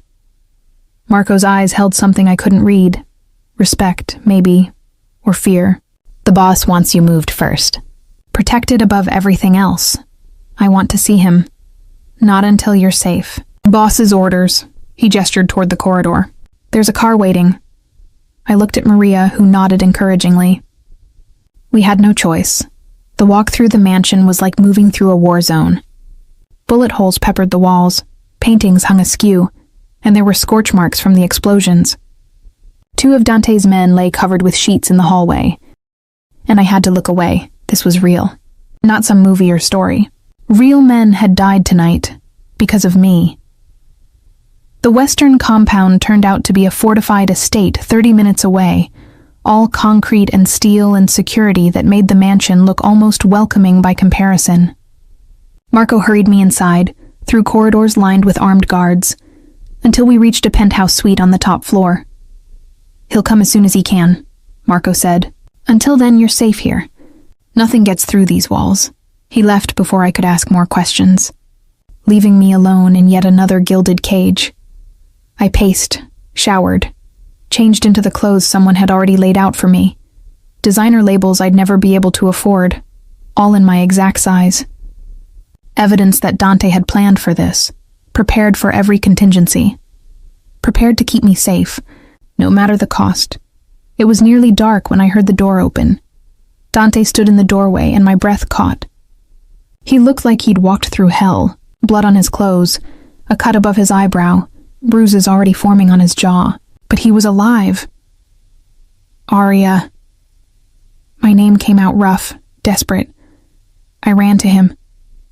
Marco's eyes held something I couldn't read. Respect, maybe, or fear. "The boss wants you moved first. Protected above everything else. I want to see him. Not until you're safe." "Boss's orders." He gestured toward the corridor. "There's a car waiting." I looked at Maria, who nodded encouragingly. We had no choice. The walk through the mansion was like moving through a war zone. Bullet holes peppered the walls, paintings hung askew, and there were scorch marks from the explosions. 2 of Dante's men lay covered with sheets in the hallway, and I had to look away. This was real, not some movie or story. Real men had died tonight, because of me. The western compound turned out to be a fortified estate 30 minutes away, all concrete and steel and security that made the mansion look almost welcoming by comparison. Marco hurried me inside, through corridors lined with armed guards, until we reached a penthouse suite on the top floor. "He'll come as soon as he can," Marco said. "Until then, you're safe here. Nothing gets through these walls." He left before I could ask more questions, leaving me alone in yet another gilded cage. I paced, showered, changed into the clothes someone had already laid out for me. Designer labels I'd never be able to afford, all in my exact size. Evidence that Dante had planned for this, prepared for every contingency. Prepared to keep me safe, no matter the cost. It was nearly dark when I heard the door open. Dante stood in the doorway and my breath caught. He looked like he'd walked through hell, blood on his clothes, a cut above his eyebrow, bruises already forming on his jaw. But he was alive. "Aria." My name came out rough, desperate. I ran to him,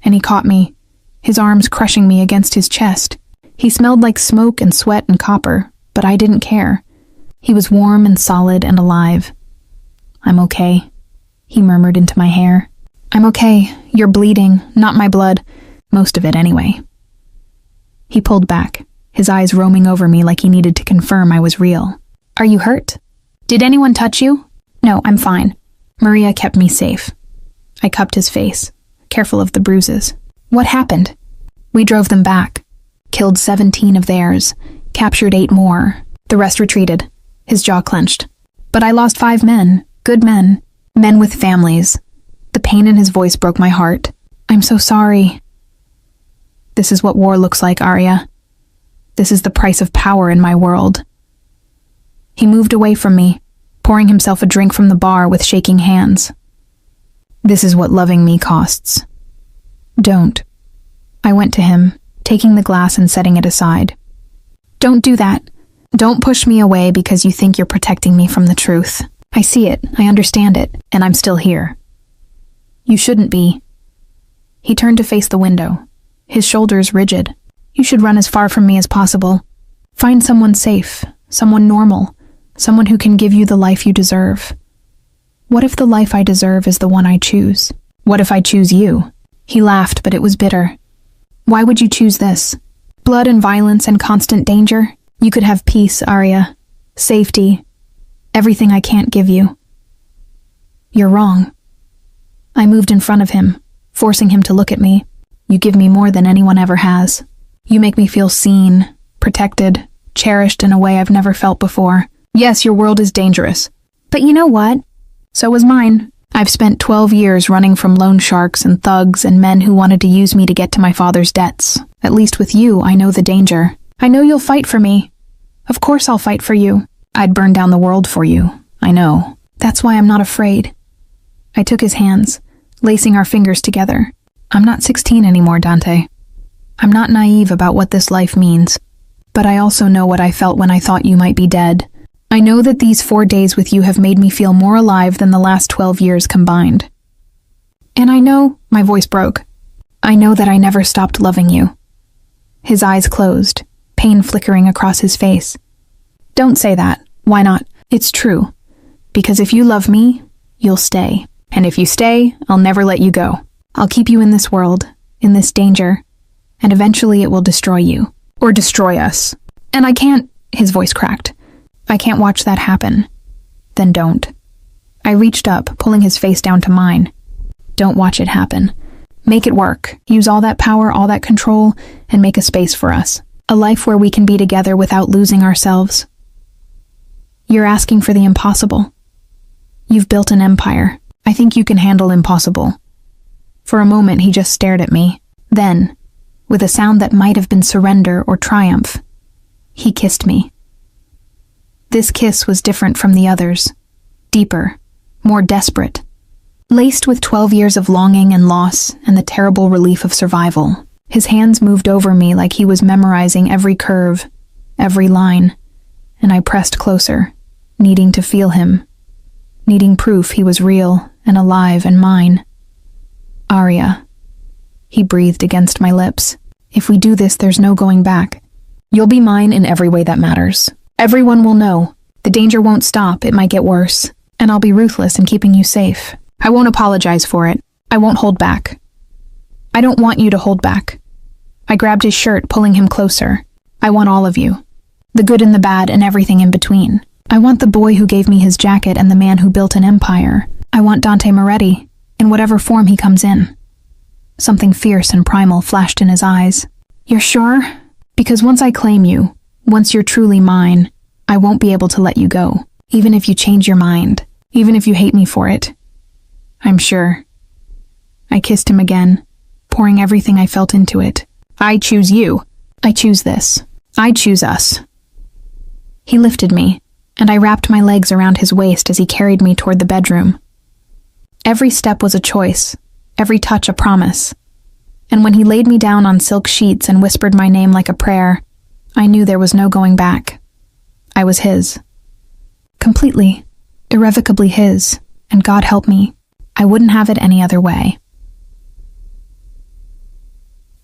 and he caught me, his arms crushing me against his chest. He smelled like smoke and sweat and copper, but I didn't care. He was warm and solid and alive. "I'm okay," he murmured into my hair. "I'm okay. You're bleeding, not my blood. Most of it, anyway." He pulled back, his eyes roaming over me like he needed to confirm I was real. "Are you hurt? Did anyone touch you?" "No, I'm fine. Maria kept me safe." I cupped his face, careful of the bruises. "What happened?" "We drove them back. Killed 17 of theirs. Captured 8 more. The rest retreated." His jaw clenched. "But I lost 5 men. Good men. Men with families." The pain in his voice broke my heart. "I'm so sorry." "This is what war looks like, Aria. This is the price of power in my world." He moved away from me, pouring himself a drink from the bar with shaking hands. "This is what loving me costs." "Don't." I went to him, taking the glass and setting it aside. "Don't do that. Don't push me away because you think you're protecting me from the truth. I see it, I understand it, and I'm still here. You shouldn't be." He turned to face the window, his shoulders rigid. "You should run as far from me as possible. Find someone safe, someone normal, someone who can give you the life you deserve. What if the life I deserve is the one I choose? What if I choose you?" He laughed, but it was bitter. "Why would you choose this? Blood and violence and constant danger? You could have peace, Aria. Safety. Everything I can't give you." "You're wrong." I moved in front of him, forcing him to look at me. "You give me more than anyone ever has. You make me feel seen, protected, cherished in a way I've never felt before. Yes, your world is dangerous, But you know what? So was mine. I've spent 12 years running from loan sharks and thugs and men who wanted to use me to get to my father's debts. At least with you, I know the danger. I know you'll fight for me. Of course I'll fight for you. I'd burn down the world for you. I know. That's why I'm not afraid. I took his hands, lacing our fingers together. I'm not 16 anymore, Dante. I'm not naive about what this life means. But I also know what I felt when I thought you might be dead. I know that these 4 days with you have made me feel more alive than the last 12 years combined. And I know, my voice broke, I know that I never stopped loving you. His eyes closed, pain flickering across his face. Don't say that. Why not? It's true. Because if you love me, you'll stay. And if you stay, I'll never let you go. I'll keep you in this world, in this danger, and eventually it will destroy you. Or destroy us. And I can't, his voice cracked. I can't watch that happen. Then don't. I reached up, pulling his face down to mine. Don't watch it happen. Make it work. Use all that power, all that control, and make a space for us. A life where we can be together without losing ourselves. You're asking for the impossible. You've built an empire. I think you can handle impossible. For a moment, he just stared at me. Then, with a sound that might have been surrender or triumph, he kissed me. This kiss was different from the others. Deeper, more desperate. Laced with 12 years of longing and loss and the terrible relief of survival. His hands moved over me like he was memorizing every curve, every line, and I pressed closer, needing to feel him, needing proof he was real and alive and mine. Arya, he breathed against my lips. If we do this, there's no going back. You'll be mine in every way that matters. Everyone will know. The danger won't stop, it might get worse. And I'll be ruthless in keeping you safe. I won't apologize for it. I won't hold back. I don't want you to hold back. I grabbed his shirt, pulling him closer. I want all of you. The good and the bad and everything in between. I want the boy who gave me his jacket and the man who built an empire. I want Dante Moretti, in whatever form he comes in. Something fierce and primal flashed in his eyes. You're sure? Because once I claim you, once you're truly mine, I won't be able to let you go, even if you change your mind, even if you hate me for it. I'm sure. I kissed him again, pouring everything I felt into it. I choose you. I choose this. I choose us. He lifted me, and I wrapped my legs around his waist as he carried me toward the bedroom. Every step was a choice, every touch a promise. And when he laid me down on silk sheets and whispered my name like a prayer, I knew there was no going back. I was his. Completely, irrevocably his, and God help me, I wouldn't have it any other way.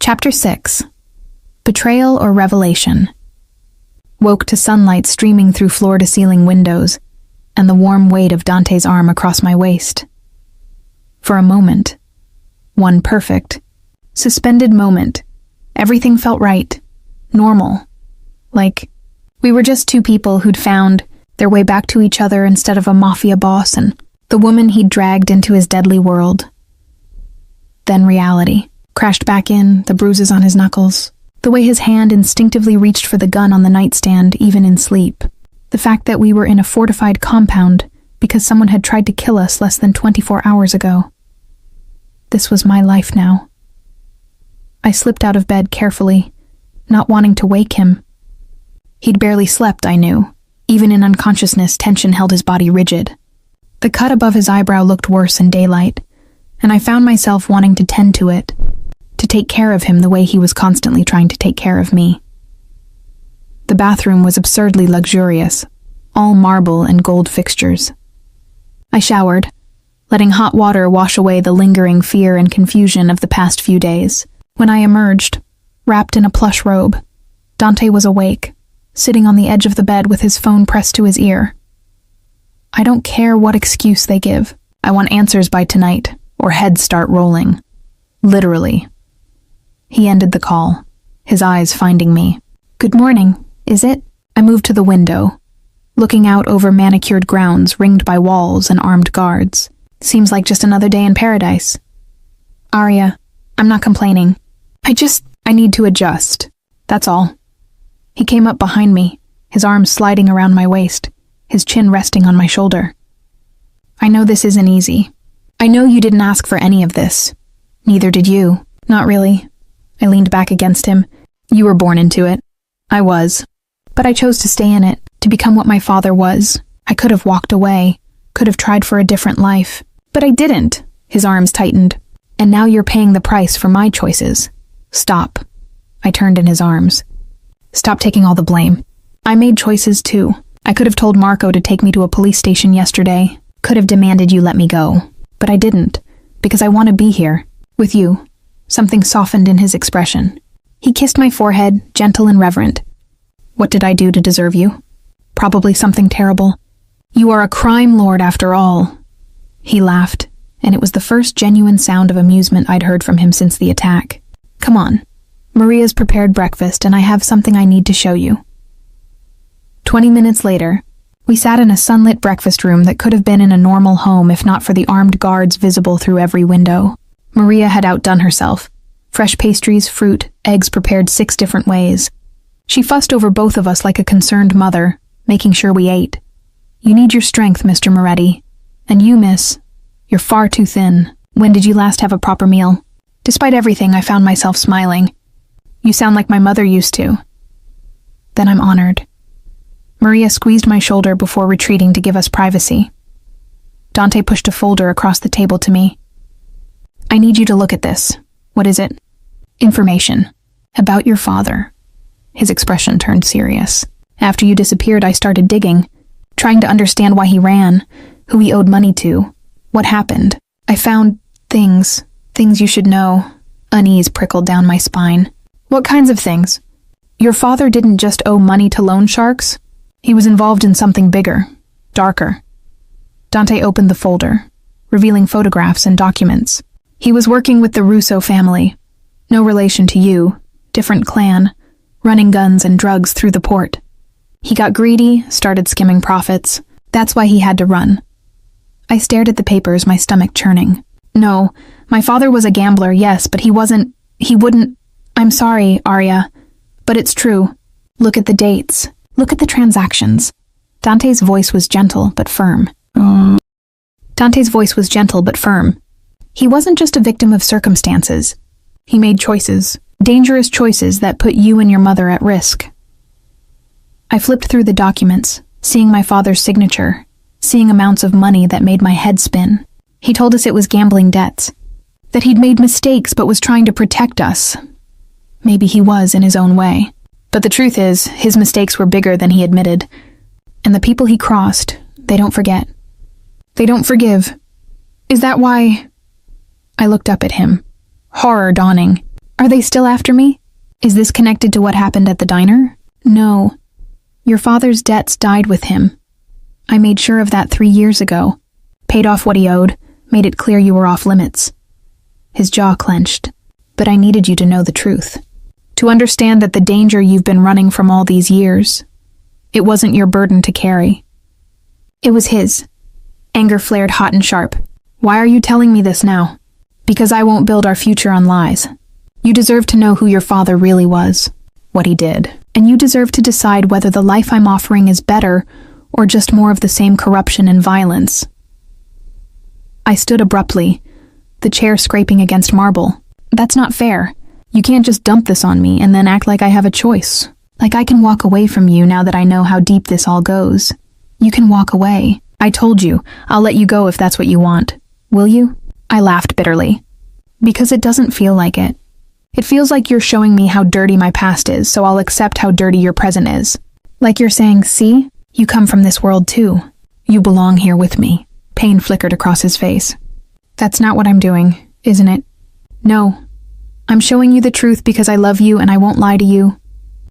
Chapter 6. Betrayal or Revelation. Woke to sunlight streaming through floor-to-ceiling windows, and the warm weight of Dante's arm across my waist. For a moment, one perfect, suspended moment, everything felt right, normal. Like, we were just two people who'd found their way back to each other instead of a mafia boss and the woman he'd dragged into his deadly world. Then reality crashed back in, the bruises on his knuckles, the way his hand instinctively reached for the gun on the nightstand even in sleep, the fact that we were in a fortified compound because someone had tried to kill us less than 24 hours ago. This was my life now. I slipped out of bed carefully, not wanting to wake him. He'd barely slept, I knew. Even in unconsciousness, tension held his body rigid. The cut above his eyebrow looked worse in daylight, and I found myself wanting to tend to it, to take care of him the way he was constantly trying to take care of me. The bathroom was absurdly luxurious, all marble and gold fixtures. I showered, letting hot water wash away the lingering fear and confusion of the past few days. When I emerged, wrapped in a plush robe, Dante was awake, sitting on the edge of the bed with his phone pressed to his ear. I don't care what excuse they give. I want answers by tonight, or heads start rolling. Literally. He ended the call, his eyes finding me. Good morning, is it? I moved to the window, looking out over manicured grounds ringed by walls and armed guards. Seems like just another day in paradise. Arya, I'm not complaining. I need to adjust. That's all. He came up behind me, his arms sliding around my waist, his chin resting on my shoulder. I know this isn't easy. I know you didn't ask for any of this. Neither did you. Not really. I leaned back against him. You were born into it. I was. But I chose to stay in it, to become what my father was. I could have walked away, could have tried for a different life. But I didn't. His arms tightened. And now you're paying the price for my choices. Stop. I turned in his arms. Stop taking all the blame. I made choices too. I could have told Marco to take me to a police station yesterday. Could have demanded you let me go. But I didn't, because I want to be here, with you. Something softened in his expression. He kissed my forehead, gentle and reverent. What did I do to deserve you? Probably something terrible. You are a crime lord after all. He laughed, and it was the first genuine sound of amusement I'd heard from him since the attack. Come on. Maria's prepared breakfast, and I have something I need to show you. 20 minutes later, we sat in a sunlit breakfast room that could have been in a normal home if not for the armed guards visible through every window. Maria had outdone herself. Fresh pastries, fruit, eggs prepared 6 different ways. She fussed over both of us like a concerned mother, making sure we ate. You need your strength, Mr. Moretti. And you, miss, you're far too thin. When did you last have a proper meal? Despite everything, I found myself smiling. You sound like my mother used to. Then I'm honored. Maria squeezed my shoulder before retreating to give us privacy. Dante pushed a folder across the table to me. I need you to look at this. What is it? Information. About your father. His expression turned serious. After you disappeared, I started digging, trying to understand why he ran, who he owed money to, what happened. I found things you should know. Unease prickled down my spine. What kinds of things? Your father didn't just owe money to loan sharks. He was involved in something bigger, darker. Dante opened the folder, revealing photographs and documents. He was working with the Russo family. No relation to you, different clan, running guns and drugs through the port. He got greedy, started skimming profits. That's why he had to run. I stared at the papers, my stomach churning. No, my father was a gambler, yes, but he wouldn't. I'm sorry, Arya, but it's true. Look at the dates. Look at the transactions. Dante's voice was gentle but firm. Dante's voice was gentle but firm. He wasn't just a victim of circumstances. He made choices, dangerous choices that put you and your mother at risk. I flipped through the documents, seeing my father's signature, seeing amounts of money that made my head spin. He told us it was gambling debts, that he'd made mistakes but was trying to protect us. Maybe he was in his own way. But the truth is, his mistakes were bigger than he admitted. And the people he crossed, they don't forget. They don't forgive. Is that why? I looked up at him, horror dawning. Are they still after me? Is this connected to what happened at the diner? No. Your father's debts died with him. I made sure of that 3 years ago. Paid off what he owed, made it clear you were off limits. His jaw clenched. But I needed you to know the truth. To understand that the danger you've been running from all these years, it wasn't your burden to carry. It was his. Anger flared hot and sharp. Why are you telling me this now? Because I won't build our future on lies. You deserve to know who your father really was, what he did, and you deserve to decide whether the life I'm offering is better or just more of the same corruption and violence. I stood abruptly, the chair scraping against marble. That's not fair. You can't just dump this on me and then act like I have a choice. Like I can walk away from you now that I know how deep this all goes. You can walk away. I told you, I'll let you go if that's what you want. Will you? I laughed bitterly. Because it doesn't feel like it. It feels like you're showing me how dirty my past is, so I'll accept how dirty your present is. Like you're saying, see? You come from this world too. You belong here with me. Pain flickered across his face. That's not what I'm doing, isn't it? No. I'm showing you the truth because I love you and I won't lie to you.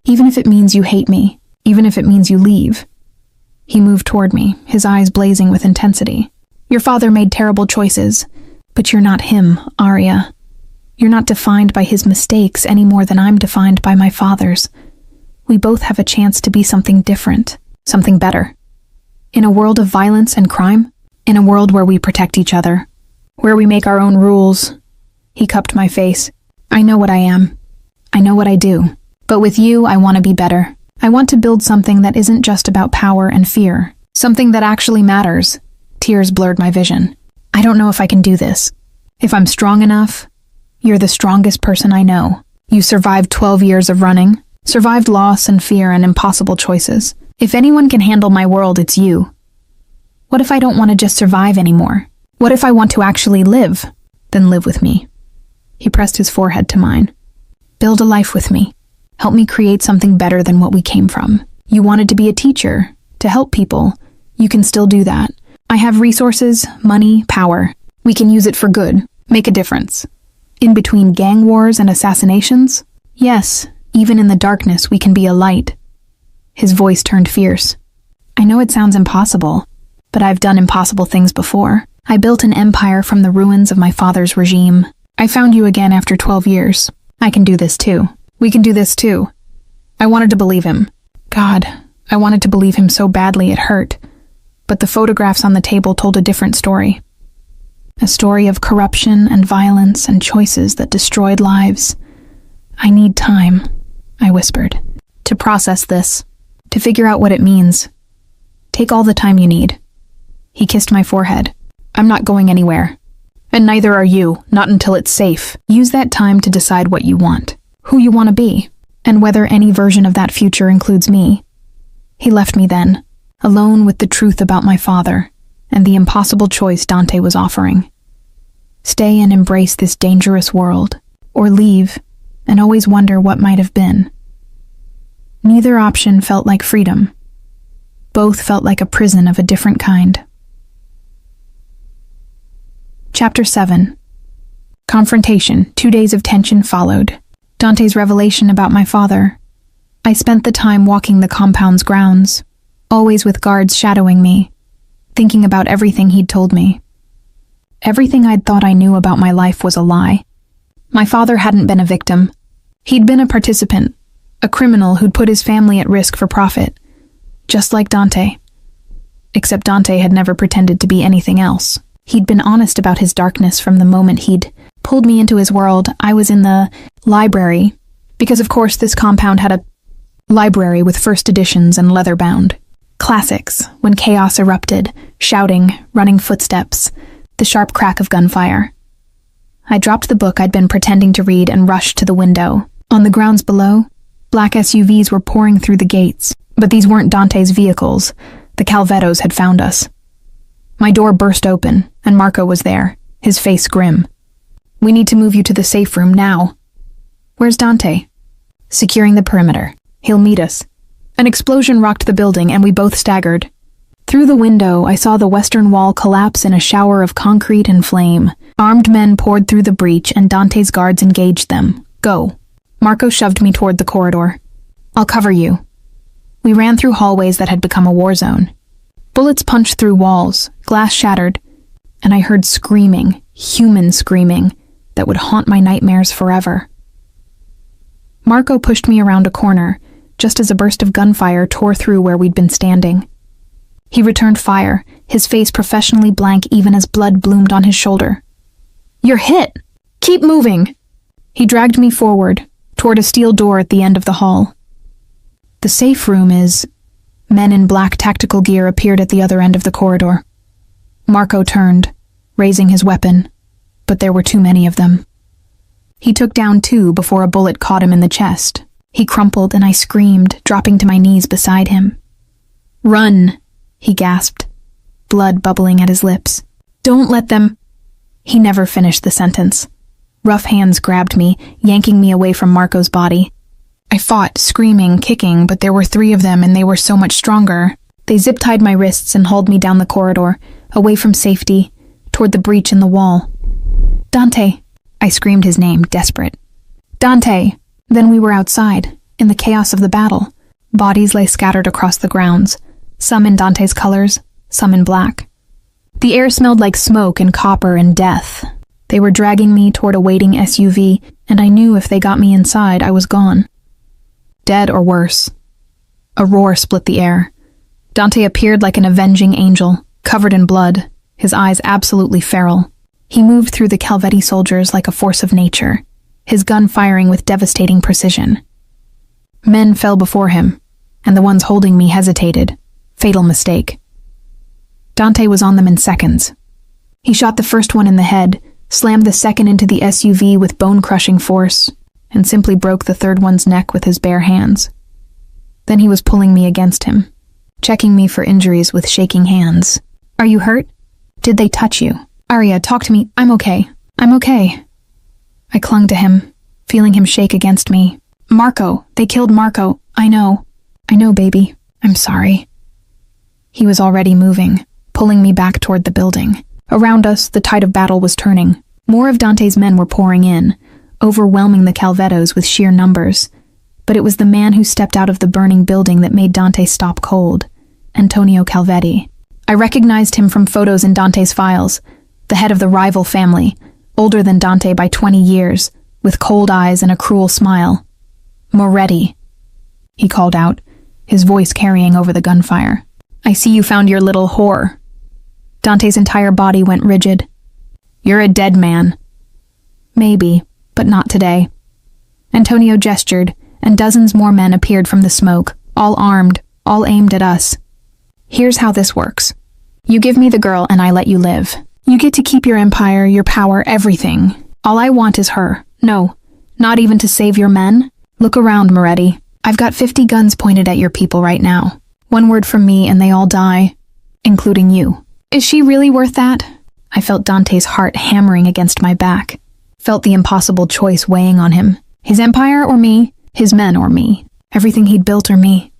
Even if it means you hate me. Even if it means you leave. He moved toward me, his eyes blazing with intensity. Your father made terrible choices, but you're not him, Arya. You're not defined by his mistakes any more than I'm defined by my father's. We both have a chance to be something different, something better. In a world of violence and crime, in a world where we protect each other, where we make our own rules. He cupped my face. I know what I am. I know what I do. But with you, I want to be better. I want to build something that isn't just about power and fear. Something that actually matters. Tears blurred my vision. I don't know if I can do this. If I'm strong enough, you're the strongest person I know. You survived 12 years of running, survived loss and fear and impossible choices. If anyone can handle my world, it's you. What if I don't want to just survive anymore? What if I want to actually live? Then live with me. He pressed his forehead to mine. Build a life with me. Help me create something better than what we came from. You wanted to be a teacher, to help people. You can still do that. I have resources, money, power. We can use it for good, make a difference. In between gang wars and assassinations? Yes, even in the darkness we can be a light. His voice turned fierce. I know it sounds impossible, but I've done impossible things before. I built an empire from the ruins of my father's regime. I found you again after 12 years. I can do this too. We can do this too. I wanted to believe him. God, I wanted to believe him so badly it hurt. But the photographs on the table told a different story. A story of corruption and violence and choices that destroyed lives. I need time, I whispered, to process this, to figure out what it means. Take all the time you need. He kissed my forehead. I'm not going anywhere. And neither are you, not until it's safe. Use that time to decide what you want, who you want to be, and whether any version of that future includes me. He left me then, alone with the truth about my father and the impossible choice Dante was offering. Stay and embrace this dangerous world, or leave and always wonder what might have been. Neither option felt like freedom. Both felt like a prison of a different kind. Chapter 7. Confrontation. 2 days of tension followed. Dante's revelation about my father. I spent the time walking the compound's grounds, always with guards shadowing me, thinking about everything he'd told me. Everything I'd thought I knew about my life was a lie. My father hadn't been a victim. He'd been a participant, a criminal who'd put his family at risk for profit, just like Dante. Except Dante had never pretended to be anything else. He'd been honest about his darkness from the moment he'd pulled me into his world. I was in the library, because of course this compound had a library with first editions and leather-bound. Classics, when chaos erupted, shouting, running footsteps, the sharp crack of gunfire. I dropped the book I'd been pretending to read and rushed to the window. On the grounds below, black SUVs were pouring through the gates, but these weren't Dante's vehicles. The Calvettos had found us. My door burst open, and Marco was there, his face grim. We need to move you to the safe room now. Where's Dante? Securing the perimeter. He'll meet us. An explosion rocked the building, and we both staggered. Through the window, I saw the western wall collapse in a shower of concrete and flame. Armed men poured through the breach, and Dante's guards engaged them. Go. Marco shoved me toward the corridor. I'll cover you. We ran through hallways that had become a war zone. Bullets punched through walls, glass shattered, and I heard screaming, human screaming, that would haunt my nightmares forever. Marco pushed me around a corner, just as a burst of gunfire tore through where we'd been standing. He returned fire, his face professionally blank even as blood bloomed on his shoulder. You're hit! Keep moving! He dragged me forward, toward a steel door at the end of the hall. The safe room is... Men in black tactical gear appeared at the other end of the corridor. Marco turned, raising his weapon, but there were too many of them. He took down 2 before a bullet caught him in the chest. He crumpled and I screamed, dropping to my knees beside him. Run, he gasped, blood bubbling at his lips. Don't let them... He never finished the sentence. Rough hands grabbed me, yanking me away from Marco's body. I fought, screaming, kicking, but there were 3 of them and they were so much stronger. They zip-tied my wrists and hauled me down the corridor, away from safety, toward the breach in the wall. Dante! I screamed his name, desperate. Dante! Then we were outside, in the chaos of the battle. Bodies lay scattered across the grounds, some in Dante's colors, some in black. The air smelled like smoke and copper and death. They were dragging me toward a waiting SUV, and I knew if they got me inside, I was gone. Dead or worse. A roar split the air. Dante appeared like an avenging angel, covered in blood, his eyes absolutely feral. He moved through the Calvetti soldiers like a force of nature, his gun firing with devastating precision. Men fell before him, and the ones holding me hesitated. Fatal mistake. Dante was on them in seconds. He shot the first one in the head, slammed the second into the SUV with bone-crushing force, and simply broke the third one's neck with his bare hands. Then he was pulling me against him, checking me for injuries with shaking hands. "Are you hurt? Did they touch you? Arya, talk to me. I'm okay. I'm okay." I clung to him, feeling him shake against me. "Marco, they killed Marco. I know. I know, baby. I'm sorry." He was already moving, pulling me back toward the building. Around us, the tide of battle was turning. More of Dante's men were pouring in, overwhelming the Calvettos with sheer numbers. But it was the man who stepped out of the burning building that made Dante stop cold, Antonio Calvetti. I recognized him from photos in Dante's files, the head of the rival family, older than Dante by 20 years, with cold eyes and a cruel smile. "Moretti," he called out, his voice carrying over the gunfire. "I see you found your little whore." Dante's entire body went rigid. "You're a dead man." "Maybe, but not today." Antonio gestured, and dozens more men appeared from the smoke, all armed, all aimed at us. "Here's how this works. You give me the girl and I let you live. You get to keep your empire, your power, everything. All I want is her. No, not even to save your men. Look around, Moretti. I've got 50 guns pointed at your people right now. One word from me and they all die, including you. Is she really worth that?" I felt Dante's heart hammering against my back, felt the impossible choice weighing on him. His empire or me, his men or me, everything he'd built or me.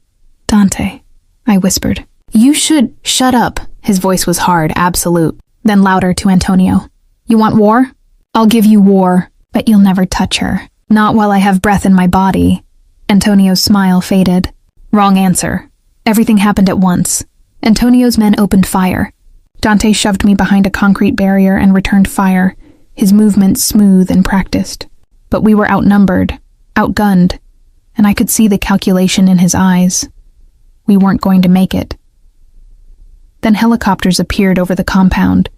"Dante," I whispered. "You should..." "Shut up." His voice was hard, absolute. Then louder to Antonio. "You want war? I'll give you war, but you'll never touch her. Not while I have breath in my body." Antonio's smile faded. "Wrong answer." Everything happened at once. Antonio's men opened fire. Dante shoved me behind a concrete barrier and returned fire, his movements smooth and practiced. But we were outnumbered, outgunned, and I could see the calculation in his eyes. We weren't going to make it. Then helicopters appeared over the compound,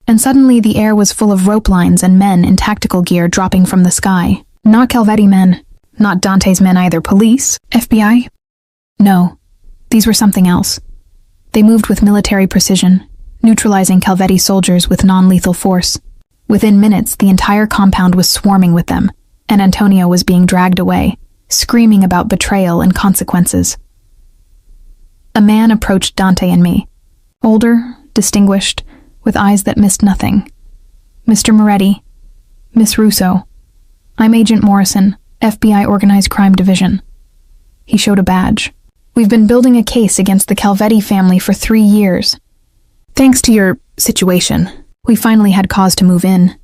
and suddenly the air was full of rope lines and men in tactical gear dropping from the sky. Not Calvetti men, not Dante's men either. Police? FBI? No, these were something else. They moved with military precision, neutralizing Calvetti soldiers with non-lethal force. Within minutes, the entire compound was swarming with them, and Antonio was being dragged away, screaming about betrayal and consequences. A man approached Dante and me, older, distinguished, with eyes that missed nothing. "Mr. Moretti, Miss Russo. I'm Agent Morrison, FBI Organized Crime Division." He showed a badge. "We've been building a case against the Calvetti family for 3 years. Thanks to your situation, we finally had cause to move in."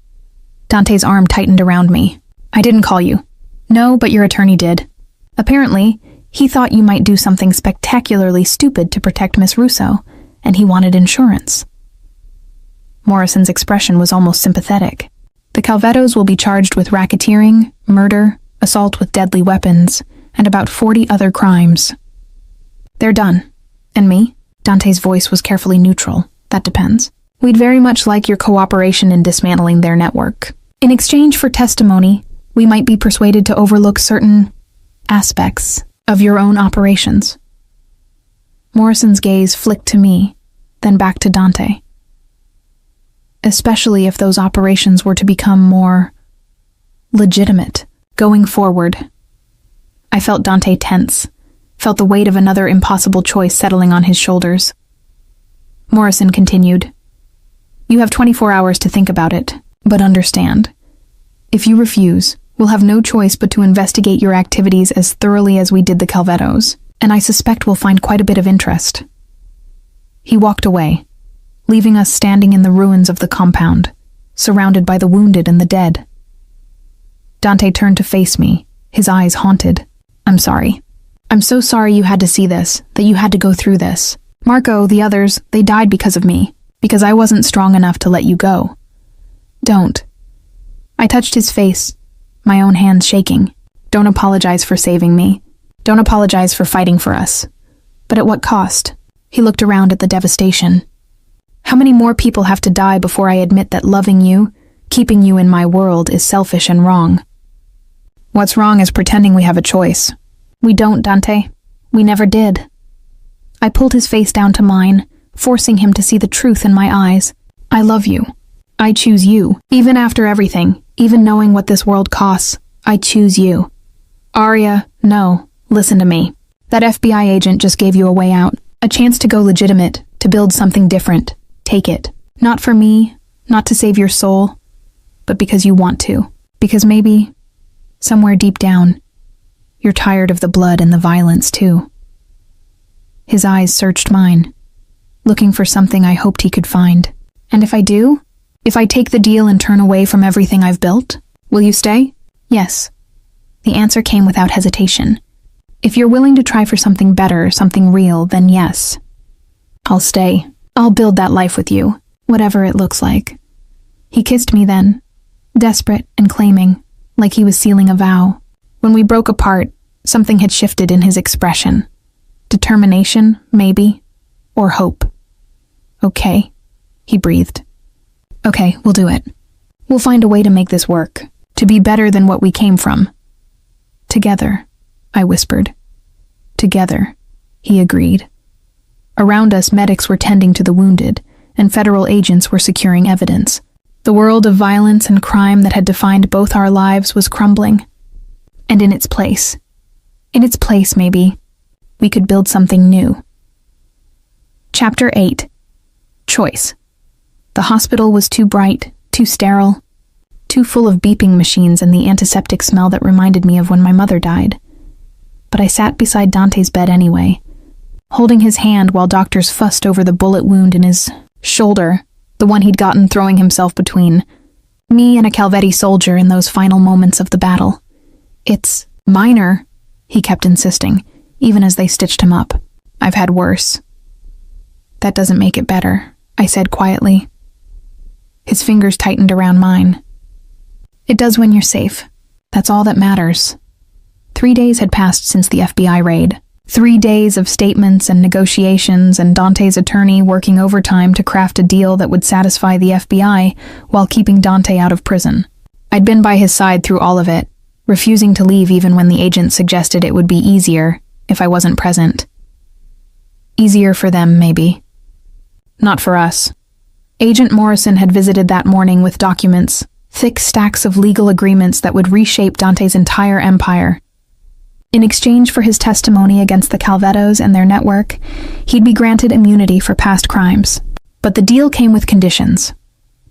Dante's arm tightened around me. "I didn't call you." "No, but your attorney did. Apparently, he thought you might do something spectacularly stupid to protect Miss Russo, and he wanted insurance." Morrison's expression was almost sympathetic. "The Calvettos will be charged with racketeering, murder, assault with deadly weapons, and about 40 other crimes. They're done. And me?" Dante's voice was carefully neutral. "That depends. We'd very much like your cooperation in dismantling their network. In exchange for testimony, we might be persuaded to overlook certain aspects of your own operations." Morrison's gaze flicked to me, then back to Dante. "Especially if those operations were to become more legitimate, going forward." I felt Dante tense, felt the weight of another impossible choice settling on his shoulders. Morrison continued, "You have 24 hours to think about it, but understand. If you refuse, we'll have no choice but to investigate your activities as thoroughly as we did the Calvettos, and I suspect we'll find quite a bit of interest." He walked away, leaving us standing in the ruins of the compound, surrounded by the wounded and the dead. Dante turned to face me, his eyes haunted. "I'm sorry. I'm so sorry you had to see this, that you had to go through this. Marco, the others, they died because of me, because I wasn't strong enough to let you go. Don't." I touched his face, my own hands shaking. "Don't apologize for saving me. Don't apologize for fighting for us. But at what cost?" He looked around at the devastation. "How many more people have to die before I admit that loving you, keeping you in my world, is selfish and wrong?" "What's wrong is pretending we have a choice." "We don't, Dante. We never did." I pulled his face down to mine, forcing him to see the truth in my eyes. I love you. I choose you. Even after everything, even knowing what this world costs, I choose you. Arya, no, listen to me. That FBI agent just gave you a way out, a chance to go legitimate, to build something different. Take it. Not for me, not to save your soul, but because you want to. Because maybe, somewhere deep down, you're tired of the blood and the violence too. His eyes searched mine, looking for something I hoped he could find. And if I do? If I take the deal and turn away from everything I've built, will you stay? Yes. The answer came without hesitation. If you're willing to try for something better, something real, then yes. I'll stay. I'll build that life with you, whatever it looks like. He kissed me then, desperate and claiming, like he was sealing a vow. When we broke apart, something had shifted in his expression. Determination, maybe, or hope. Okay, he breathed. Okay, we'll do it. We'll find a way to make this work, to be better than what we came from. Together, I whispered. Together, he agreed. Around us, medics were tending to the wounded, and federal agents were securing evidence. The world of violence and crime that had defined both our lives was crumbling. And in its place maybe, we could build something new. Chapter 8. Choice. The hospital was too bright, too sterile, too full of beeping machines and the antiseptic smell that reminded me of when my mother died. But I sat beside Dante's bed anyway, holding his hand while doctors fussed over the bullet wound in his shoulder, the one he'd gotten throwing himself between me and a Calvetti soldier in those final moments of the battle. It's minor, he kept insisting, even as they stitched him up. I've had worse. That doesn't make it better, I said quietly. His fingers tightened around mine. It does when you're safe. That's all that matters. 3 days had passed since the FBI raid. 3 days of statements and negotiations and Dante's attorney working overtime to craft a deal that would satisfy the FBI while keeping Dante out of prison. I'd been by his side through all of it, refusing to leave even when the agent suggested it would be easier if I wasn't present. Easier for them, maybe. Not for us. Agent Morrison had visited that morning with documents, thick stacks of legal agreements that would reshape Dante's entire empire. In exchange for his testimony against the Calvettos and their network, he'd be granted immunity for past crimes. But the deal came with conditions.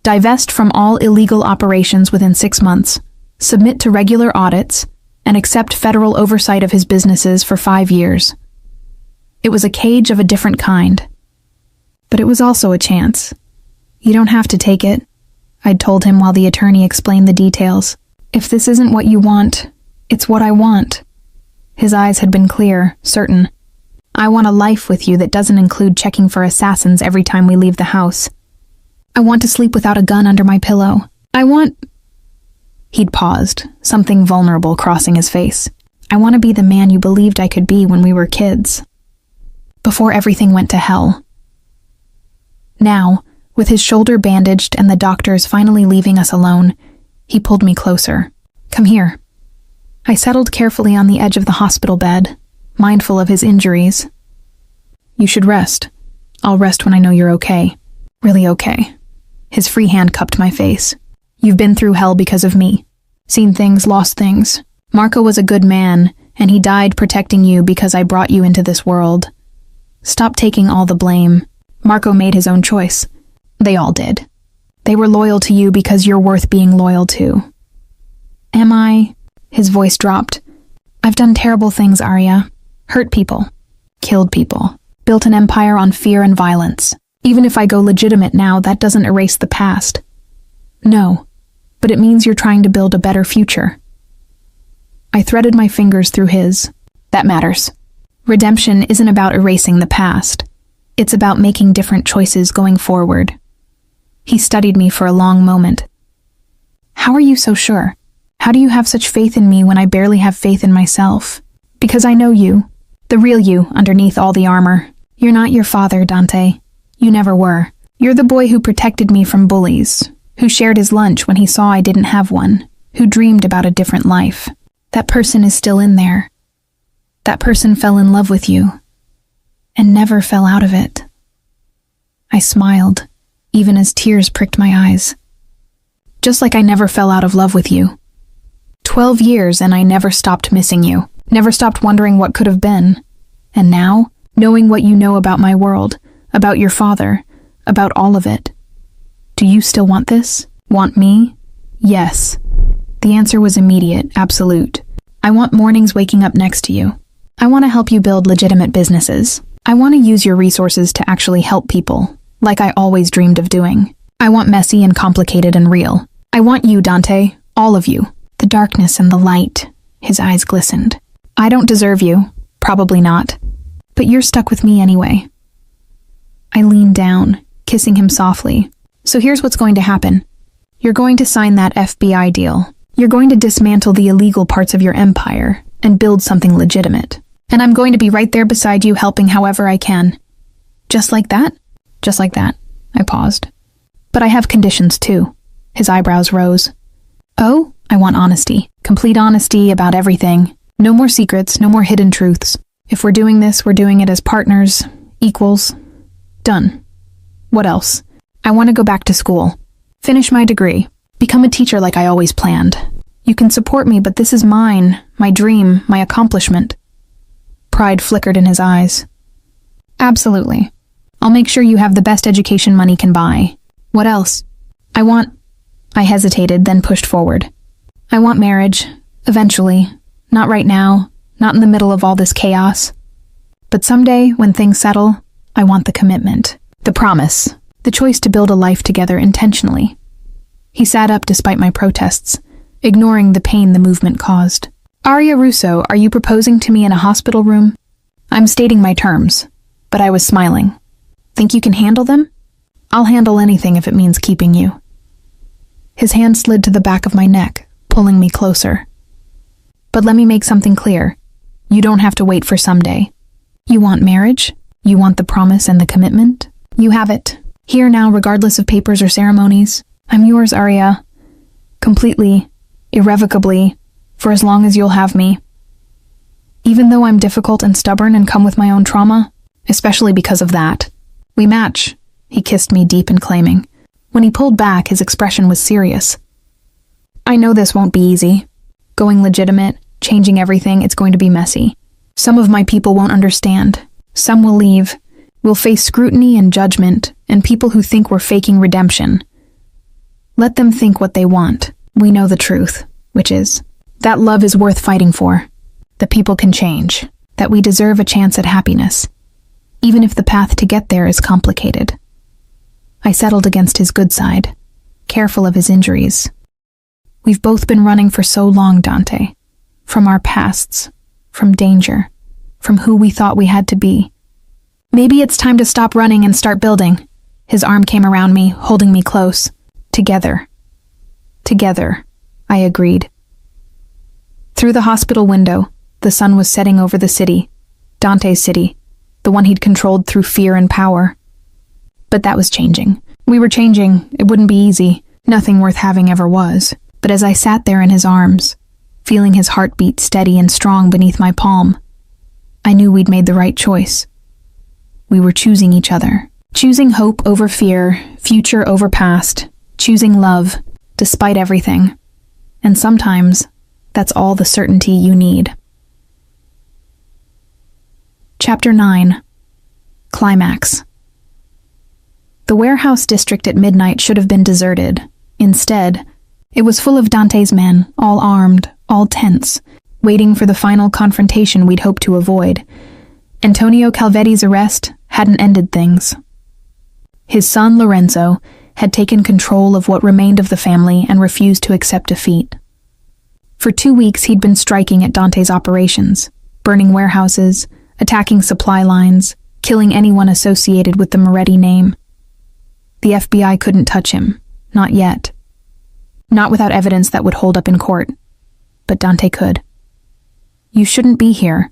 Divest from all illegal operations within 6 months, submit to regular audits, and accept federal oversight of his businesses for 5 years. It was a cage of a different kind. But it was also a chance. You don't have to take it, I'd told him while the attorney explained the details. If this isn't what you want, it's what I want. His eyes had been clear, certain. I want a life with you that doesn't include checking for assassins every time we leave the house. I want to sleep without a gun under my pillow. I want... He'd paused, something vulnerable crossing his face. I want to be the man you believed I could be when we were kids. Before everything went to hell. Now, with his shoulder bandaged and the doctors finally leaving us alone, he pulled me closer. Come here. I settled carefully on the edge of the hospital bed, mindful of his injuries. You should rest. I'll rest when I know you're okay. Really okay. His free hand cupped my face. You've been through hell because of me. Seen things, lost things. Marco was a good man, and he died protecting you because I brought you into this world. Stop taking all the blame. Marco made his own choice. They all did. They were loyal to you because you're worth being loyal to. Am I? His voice dropped. I've done terrible things, Arya. Hurt people. Killed people. Built an empire on fear and violence. Even if I go legitimate now, that doesn't erase the past. No, but it means you're trying to build a better future. I threaded my fingers through his. That matters. Redemption isn't about erasing the past. It's about making different choices going forward. He studied me for a long moment. How are you so sure? How do you have such faith in me when I barely have faith in myself? Because I know you, the real you underneath all the armor. You're not your father, Dante. You never were. You're the boy who protected me from bullies, who shared his lunch when he saw I didn't have one, who dreamed about a different life. That person is still in there. That person fell in love with you, and never fell out of it. I smiled, even as tears pricked my eyes. Just like I never fell out of love with you. 12 years and I never stopped missing you, never stopped wondering what could have been. And now, knowing what you know about my world, about your father, about all of it. Do you still want this? Want me? Yes. The answer was immediate, absolute. I want mornings waking up next to you. I want to help you build legitimate businesses. I want to use your resources to actually help people, like I always dreamed of doing. I want messy and complicated and real. I want you, Dante, all of you. The darkness and the light. His eyes glistened. I don't deserve you. Probably not. But you're stuck with me anyway. I leaned down, kissing him softly. So here's what's going to happen. You're going to sign that FBI deal. You're going to dismantle the illegal parts of your empire and build something legitimate. And I'm going to be right there beside you, helping however I can. Just like that? Just like that. I paused. But I have conditions too. His eyebrows rose. Oh? I want honesty. Complete honesty about everything. No more secrets, no more hidden truths. If we're doing this, we're doing it as partners, equals. Done. What else? I want to go back to school. Finish my degree. Become a teacher like I always planned. You can support me, but this is mine, my dream, my accomplishment. Pride flickered in his eyes. Absolutely. I'll make sure you have the best education money can buy. What else? I hesitated, then pushed forward. I want marriage, eventually. Not right now, not in the middle of all this chaos. But someday, when things settle, I want the commitment, the promise, the choice to build a life together intentionally. He sat up despite my protests, ignoring the pain the movement caused. Aria Russo, are you proposing to me in a hospital room? I'm stating my terms, but I was smiling. Think you can handle them? I'll handle anything if it means keeping you. His hand slid to the back of my neck, pulling me closer. But let me make something clear. You don't have to wait for someday. You want marriage? You want the promise and the commitment? You have it. Here now, regardless of papers or ceremonies. I'm yours, Aria. Completely, irrevocably, for as long as you'll have me. Even though I'm difficult and stubborn and come with my own trauma, especially because of that. We match. He kissed me deep and claiming. When he pulled back, his expression was serious. I know this won't be easy. Going legitimate, changing everything, it's going to be messy. Some of my people won't understand. Some will leave. We'll face scrutiny and judgment, and people who think we're faking redemption. Let them think what they want. We know the truth, which is that love is worth fighting for, that people can change, that we deserve a chance at happiness, even if the path to get there is complicated. I settled against his good side, careful of his injuries. We've both been running for so long, Dante. From our pasts, from danger, from who we thought we had to be. Maybe it's time to stop running and start building. His arm came around me, holding me close. Together. Together, I agreed. Through the hospital window, the sun was setting over the city, Dante's city, the one he'd controlled through fear and power. But that was changing. We were changing. It wouldn't be easy. Nothing worth having ever was. But as I sat there in his arms, feeling his heartbeat steady and strong beneath my palm, I knew we'd made the right choice. We were choosing each other. Choosing hope over fear, future over past, choosing love, despite everything. And sometimes, that's all the certainty you need. Chapter 9. Climax. The warehouse district at midnight should have been deserted. Instead, it was full of Dante's men, all armed, all tense, waiting for the final confrontation we'd hoped to avoid. Antonio Calvetti's arrest hadn't ended things. His son, Lorenzo, had taken control of what remained of the family and refused to accept defeat. For 2 weeks, he'd been striking at Dante's operations, burning warehouses, attacking supply lines, killing anyone associated with the Moretti name. The FBI couldn't touch him, not yet. Not without evidence that would hold up in court. But Dante could. You shouldn't be here,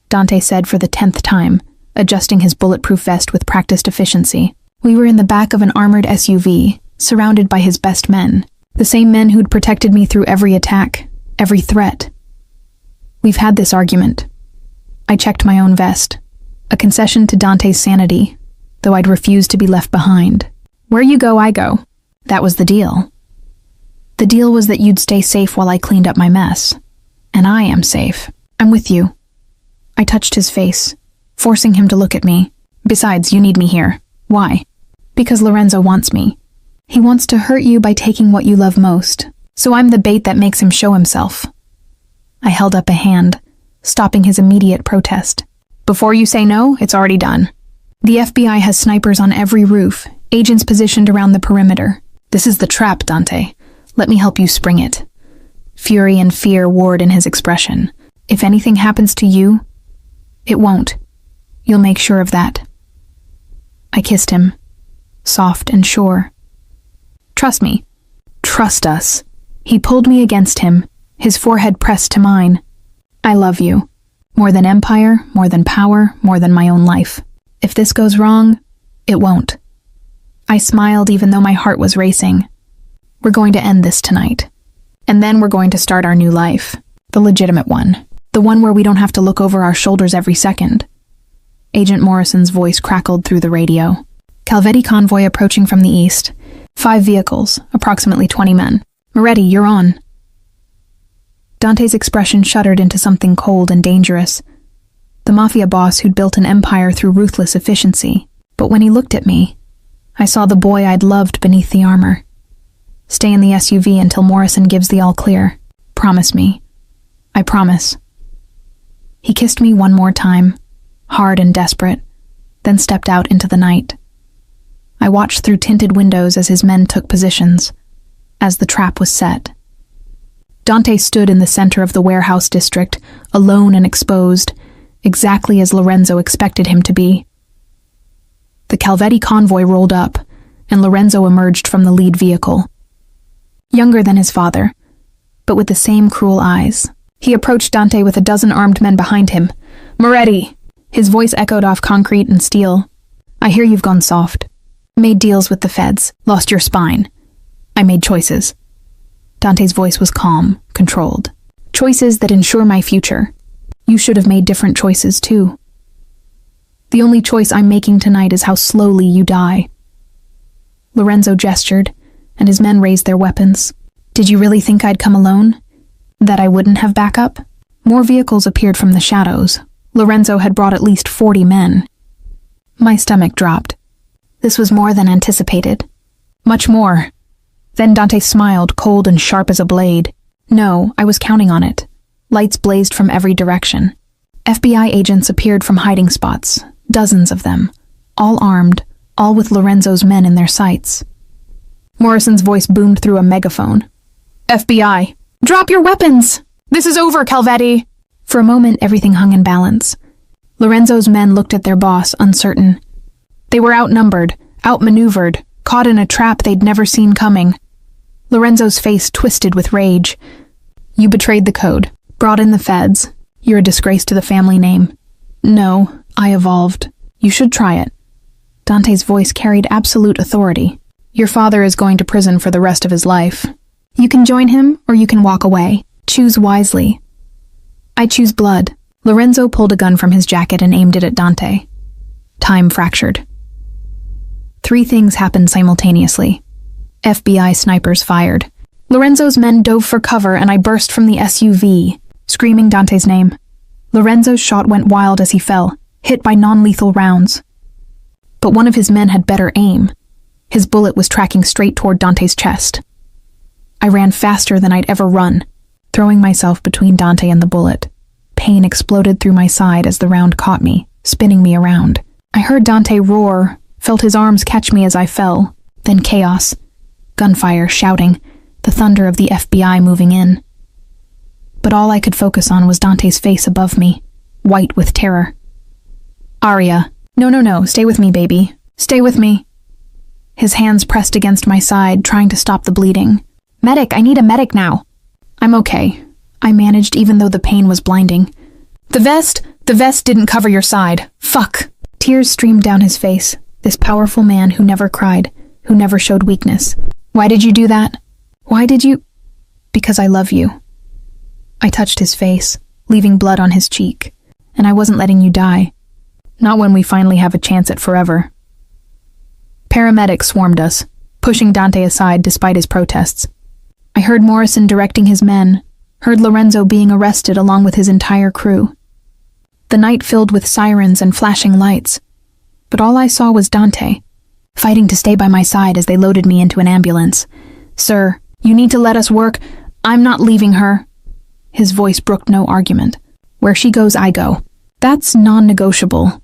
Dante said for the 10th time, adjusting his bulletproof vest with practiced efficiency. We were in the back of an armored SUV, surrounded by his best men, the same men who'd protected me through every attack, every threat. We've had this argument. I checked my own vest, a concession to Dante's sanity, though I'd refuse to be left behind. Where you go, I go. That was the deal. The deal was that you'd stay safe while I cleaned up my mess. And I am safe. I'm with you. I touched his face, forcing him to look at me. Besides, you need me here. Why? Because Lorenzo wants me. He wants to hurt you by taking what you love most, so I'm the bait that makes him show himself. I held up a hand, stopping his immediate protest. Before you say no, it's already done. The FBI has snipers on every roof, agents positioned around the perimeter. This is the trap, Dante. Let me help you spring it. Fury and fear warred in his expression. If anything happens to you, it won't. You'll make sure of that. I kissed him, soft and sure. Trust me. Trust us. He pulled me against him, his forehead pressed to mine. I love you. More than empire, more than power, more than my own life. If this goes wrong, it won't. I smiled even though my heart was racing. We're going to end this tonight. And then we're going to start our new life. The legitimate one. The one where we don't have to look over our shoulders every second. Agent Morrison's voice crackled through the radio. Calvetti convoy approaching from the east. 5 vehicles, approximately 20 men. Moretti, you're on. Dante's expression shuddered into something cold and dangerous. The Mafia boss who'd built an empire through ruthless efficiency. But when he looked at me, I saw the boy I'd loved beneath the armor. Stay in the SUV until Morrison gives the all clear. Promise me. I promise. He kissed me one more time, hard and desperate, then stepped out into the night. I watched through tinted windows as his men took positions, as the trap was set. Dante stood in the center of the warehouse district, alone and exposed, exactly as Lorenzo expected him to be. The Calvetti convoy rolled up, and Lorenzo emerged from the lead vehicle. Younger than his father, but with the same cruel eyes. He approached Dante with a dozen armed men behind him. Moretti! His voice echoed off concrete and steel. I hear you've gone soft. Made deals with the feds, lost your spine. I made choices. Dante's voice was calm, controlled. Choices that ensure my future. You should have made different choices too. The only choice I'm making tonight is how slowly you die. Lorenzo gestured, and his men raised their weapons. Did you really think I'd come alone? That I wouldn't have backup? More vehicles appeared from the shadows. Lorenzo had brought at least 40 men. My stomach dropped. This was more than anticipated. Much more. Then Dante smiled, cold and sharp as a blade. No, I was counting on it. Lights blazed from every direction. FBI agents appeared from hiding spots, dozens of them, all armed, all with Lorenzo's men in their sights. Morrison's voice boomed through a megaphone. FBI, drop your weapons! This is over, Calvetti! For a moment, everything hung in balance. Lorenzo's men looked at their boss, uncertain. They were outnumbered, outmaneuvered, caught in a trap they'd never seen coming. Lorenzo's face twisted with rage. You betrayed the code, brought in the feds. You're a disgrace to the family name. No, I evolved. You should try it. Dante's voice carried absolute authority. Your father is going to prison for the rest of his life. You can join him, or you can walk away. Choose wisely. I choose blood. Lorenzo pulled a gun from his jacket and aimed it at Dante. Time fractured. 3 things happened simultaneously. FBI snipers fired. Lorenzo's men dove for cover and I burst from the SUV, screaming Dante's name. Lorenzo's shot went wild as he fell, hit by non-lethal rounds. But one of his men had better aim. His bullet was tracking straight toward Dante's chest. I ran faster than I'd ever run, throwing myself between Dante and the bullet. Pain exploded through my side as the round caught me, spinning me around. I heard Dante roar, felt his arms catch me as I fell. Then chaos. Gunfire, shouting, the thunder of the FBI moving in. But all I could focus on was Dante's face above me, white with terror. Aria, no, stay with me, baby. Stay with me. His hands pressed against my side, trying to stop the bleeding. Medic, I need a medic now. I'm okay. I managed even though the pain was blinding. The vest didn't cover your side. Fuck. Tears streamed down his face, this powerful man who never cried, who never showed weakness. Why did you do that? Why did you? Because I love you. I touched his face, leaving blood on his cheek, and I wasn't letting you die. Not when we finally have a chance at forever. Paramedics swarmed us, pushing Dante aside despite his protests. I heard Morrison directing his men, heard Lorenzo being arrested along with his entire crew. The night filled with sirens and flashing lights, but all I saw was Dante, fighting to stay by my side as they loaded me into an ambulance. "Sir, you need to let us work. I'm not leaving her." His voice brooked no argument. "Where she goes, I go. That's non-negotiable."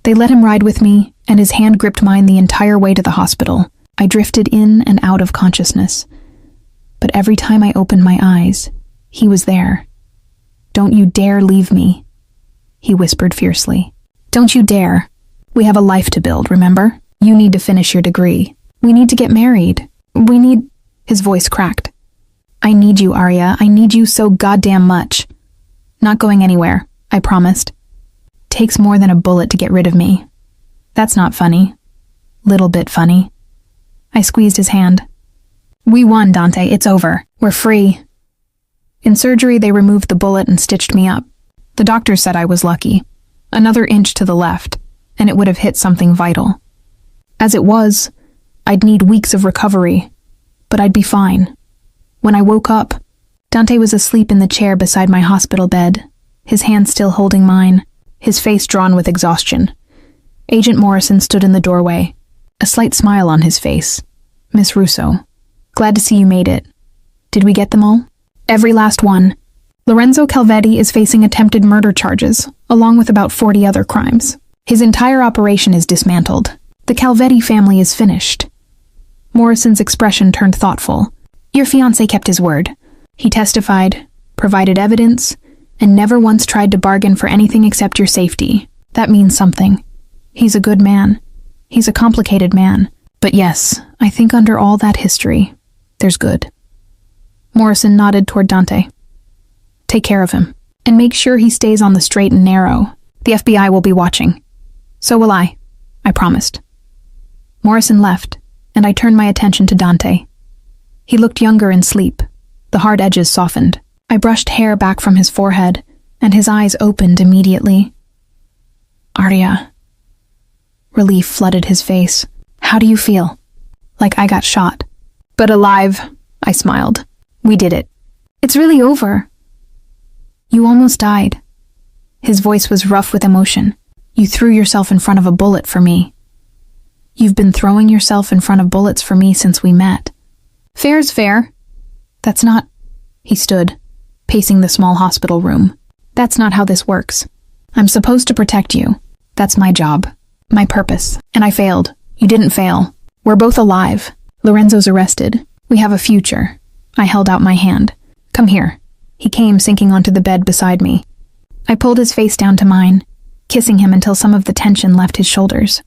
They let him ride with me, and his hand gripped mine the entire way to the hospital. I drifted in and out of consciousness. But every time I opened my eyes, he was there. "Don't you dare leave me," he whispered fiercely. "Don't you dare. We have a life to build, remember? You need to finish your degree. We need to get married. We need—" His voice cracked. "I need you, Arya. I need you so goddamn much. Not going anywhere, I promised. Takes more than a bullet to get rid of me. That's not funny. Little bit funny." I squeezed his hand. "We won, Dante. It's over. We're free." In surgery, they removed the bullet and stitched me up. The doctor said I was lucky. Another inch to the left, and it would have hit something vital. As it was, I'd need weeks of recovery, but I'd be fine. When I woke up, Dante was asleep in the chair beside my hospital bed, his hand still holding mine, his face drawn with exhaustion. Agent Morrison stood in the doorway, a slight smile on his face. "Miss Russo, glad to see you made it. Did we get them all?" "Every last one. Lorenzo Calvetti is facing attempted murder charges, along with about 40 other crimes. His entire operation is dismantled. The Calvetti family is finished." Morrison's expression turned thoughtful. "Your fiancé kept his word. He testified, provided evidence, and never once tried to bargain for anything except your safety. That means something. He's a good man. He's a complicated man. But yes, I think under all that history, there's good." Morrison nodded toward Dante. "Take care of him, and make sure he stays on the straight and narrow. The FBI will be watching. So will I promised." Morrison left, and I turned my attention to Dante. He looked younger in sleep. The hard edges softened. I brushed hair back from his forehead, and his eyes opened immediately. "Arya." Relief flooded his face. "How do you feel?" "Like I got shot. But alive," I smiled. "We did it. It's really over." "You almost died." His voice was rough with emotion. "You threw yourself in front of a bullet for me." "You've been throwing yourself in front of bullets for me since we met." "Fair's fair." "That's not—" He stood, pacing the small hospital room. "That's not how this works. I'm supposed to protect you. That's my job, my purpose, and I failed. You didn't fail. We're both alive. Lorenzo's arrested. We have a future." I held out my hand. "Come here." He came, sinking onto the bed beside me. I pulled his face down to mine, kissing him until some of the tension left his shoulders.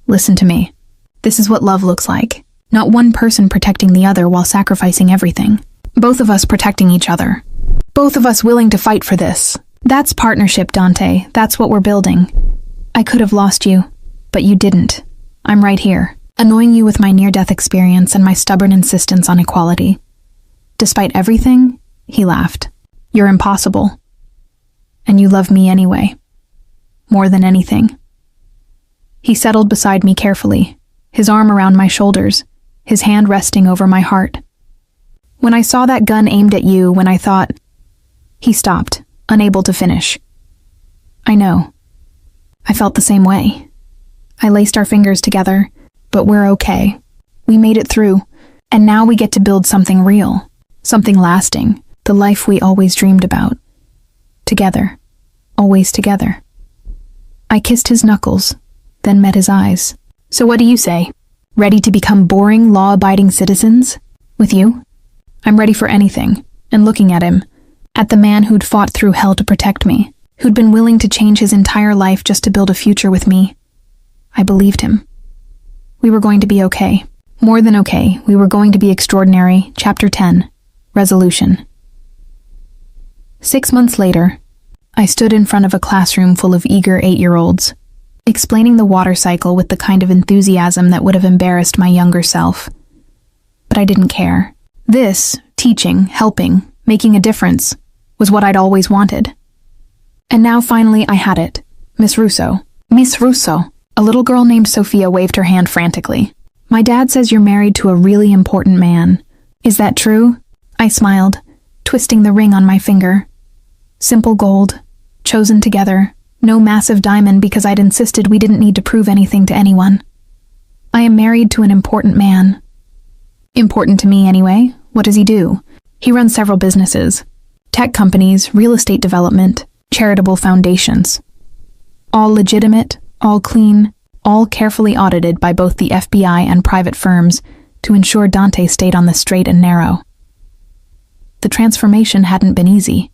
"Listen to me. This is what love looks like. Not one person protecting the other while sacrificing everything. Both of us protecting each other. Both of us willing to fight for this. That's partnership, Dante. That's what we're building. I could have lost you, but you didn't. I'm right here, annoying you with my near-death experience and my stubborn insistence on equality. Despite everything," he laughed, "you're impossible. And you love me anyway. More than anything." He settled beside me carefully, his arm around my shoulders, his hand resting over my heart. "When I saw that gun aimed at you, when I thought—" He stopped, unable to finish. "I know. I felt the same way. I laced our fingers together, but we're okay. We made it through, and now we get to build something real, something lasting, the life we always dreamed about. Together. Always together." I kissed his knuckles, then met his eyes. "So what do you say? Ready to become boring, law-abiding citizens? With you?" "I'm ready for anything," and looking at him, at the man who'd fought through hell to protect me, who'd been willing to change his entire life just to build a future with me. I believed him. We were going to be okay. More than okay, we were going to be extraordinary. Chapter 10. Resolution. 6 months later, I stood in front of a classroom full of eager 8-year-olds, explaining the water cycle with the kind of enthusiasm that would have embarrassed my younger self. But I didn't care. This, teaching, helping, making a difference, was what I'd always wanted. And now finally I had it. Miss Russo. Miss Russo. A little girl named Sophia waved her hand frantically. My dad says you're married to a really important man. Is that true? I smiled, twisting the ring on my finger. Simple gold, chosen together, no massive diamond because I'd insisted we didn't need to prove anything to anyone. I am married to an important man. Important to me anyway. What does he do? He runs several businesses. Tech companies, real estate development, charitable foundations. All legitimate, all clean, all carefully audited by both the FBI and private firms to ensure Dante stayed on the straight and narrow. The transformation hadn't been easy.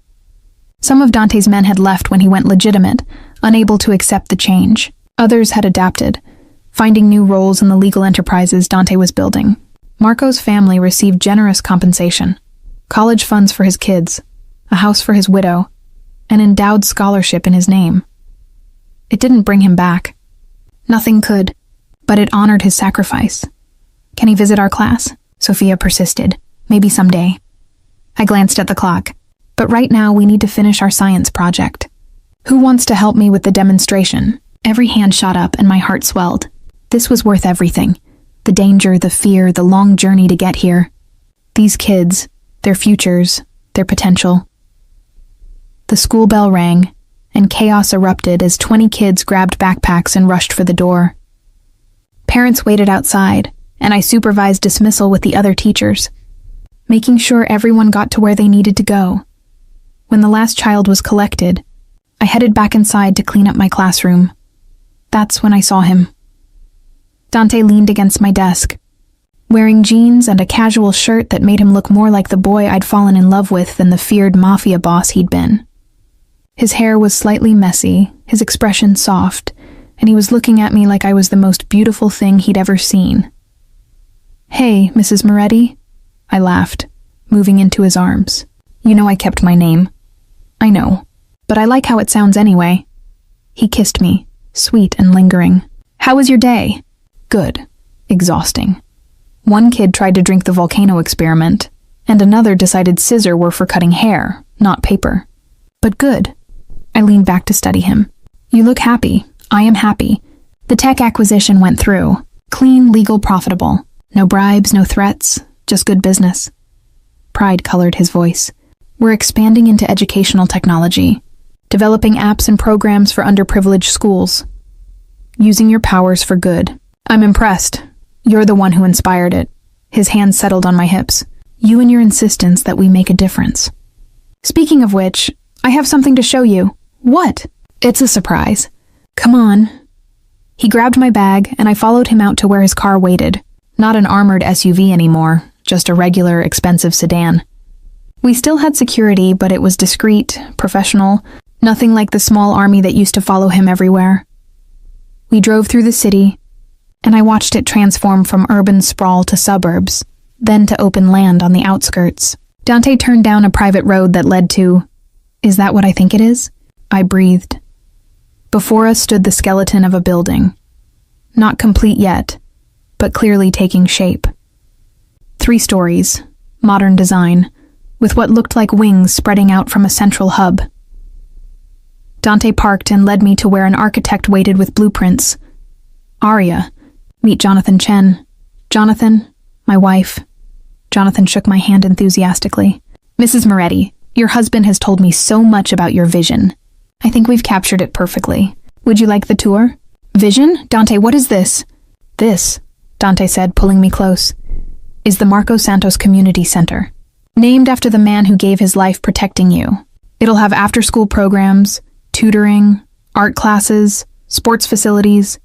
Some of Dante's men had left when he went legitimate, unable to accept the change. Others had adapted, finding new roles in the legal enterprises Dante was building. Marco's family received generous compensation, college funds for his kids, a house for his widow, an endowed scholarship in his name. It didn't bring him back. Nothing could, but it honored his sacrifice. Can he visit our class? Sophia persisted. Maybe someday. I glanced at the clock. But right now we need to finish our science project. Who wants to help me with the demonstration? Every hand shot up and my heart swelled. This was worth everything. The danger, the fear, the long journey to get here. These kids, their futures, their potential. The school bell rang, and chaos erupted as 20 kids grabbed backpacks and rushed for the door. Parents waited outside, and I supervised dismissal with the other teachers, making sure everyone got to where they needed to go. When the last child was collected, I headed back inside to clean up my classroom. That's when I saw him. Dante leaned against my desk, wearing jeans and a casual shirt that made him look more like the boy I'd fallen in love with than the feared Mafia boss he'd been. His hair was slightly messy, his expression soft, and he was looking at me like I was the most beautiful thing he'd ever seen. "Hey, Mrs. Moretti," I laughed, moving into his arms. "You know I kept my name." "I know, but I like how it sounds anyway." He kissed me, sweet and lingering. "How was your day?" "Good. Exhausting. One kid tried to drink the volcano experiment, and another decided scissors were for cutting hair, not paper. But good." I leaned back to study him. "You look happy. I am happy. The tech acquisition went through. Clean, legal, profitable. No bribes, no threats, just good business." Pride colored his voice. "We're expanding into educational technology, developing apps and programs for underprivileged schools. Using your powers for good. I'm impressed. You're the one who inspired it." His hand settled on my hips. "You and your insistence that we make a difference. Speaking of which, I have something to show you." "What?" "It's a surprise. Come on." He grabbed my bag, and I followed him out to where his car waited. Not an armored SUV anymore, just a regular, expensive sedan. We still had security, but it was discreet, professional, nothing like the small army that used to follow him everywhere. We drove through the city, and I watched it transform from urban sprawl to suburbs, then to open land on the outskirts. Dante turned down a private road that led to... Is that what I think it is? I breathed. Before us stood the skeleton of a building. Not complete yet, but clearly taking shape. 3 stories, modern design, with what looked like wings spreading out from a central hub. Dante parked and led me to where an architect waited with blueprints. "Aria, meet Jonathan Chen." "Jonathan, my wife." Jonathan shook my hand enthusiastically. "Mrs. Moretti, your husband has told me so much about your vision. I think we've captured it perfectly. Would you like the tour?" "Vision? Dante, what is this?" "This," Dante said, pulling me close, "is the Marco Santos Community Center. Named after the man who gave his life protecting you. It'll have after-school programs, tutoring, art classes, sports facilities,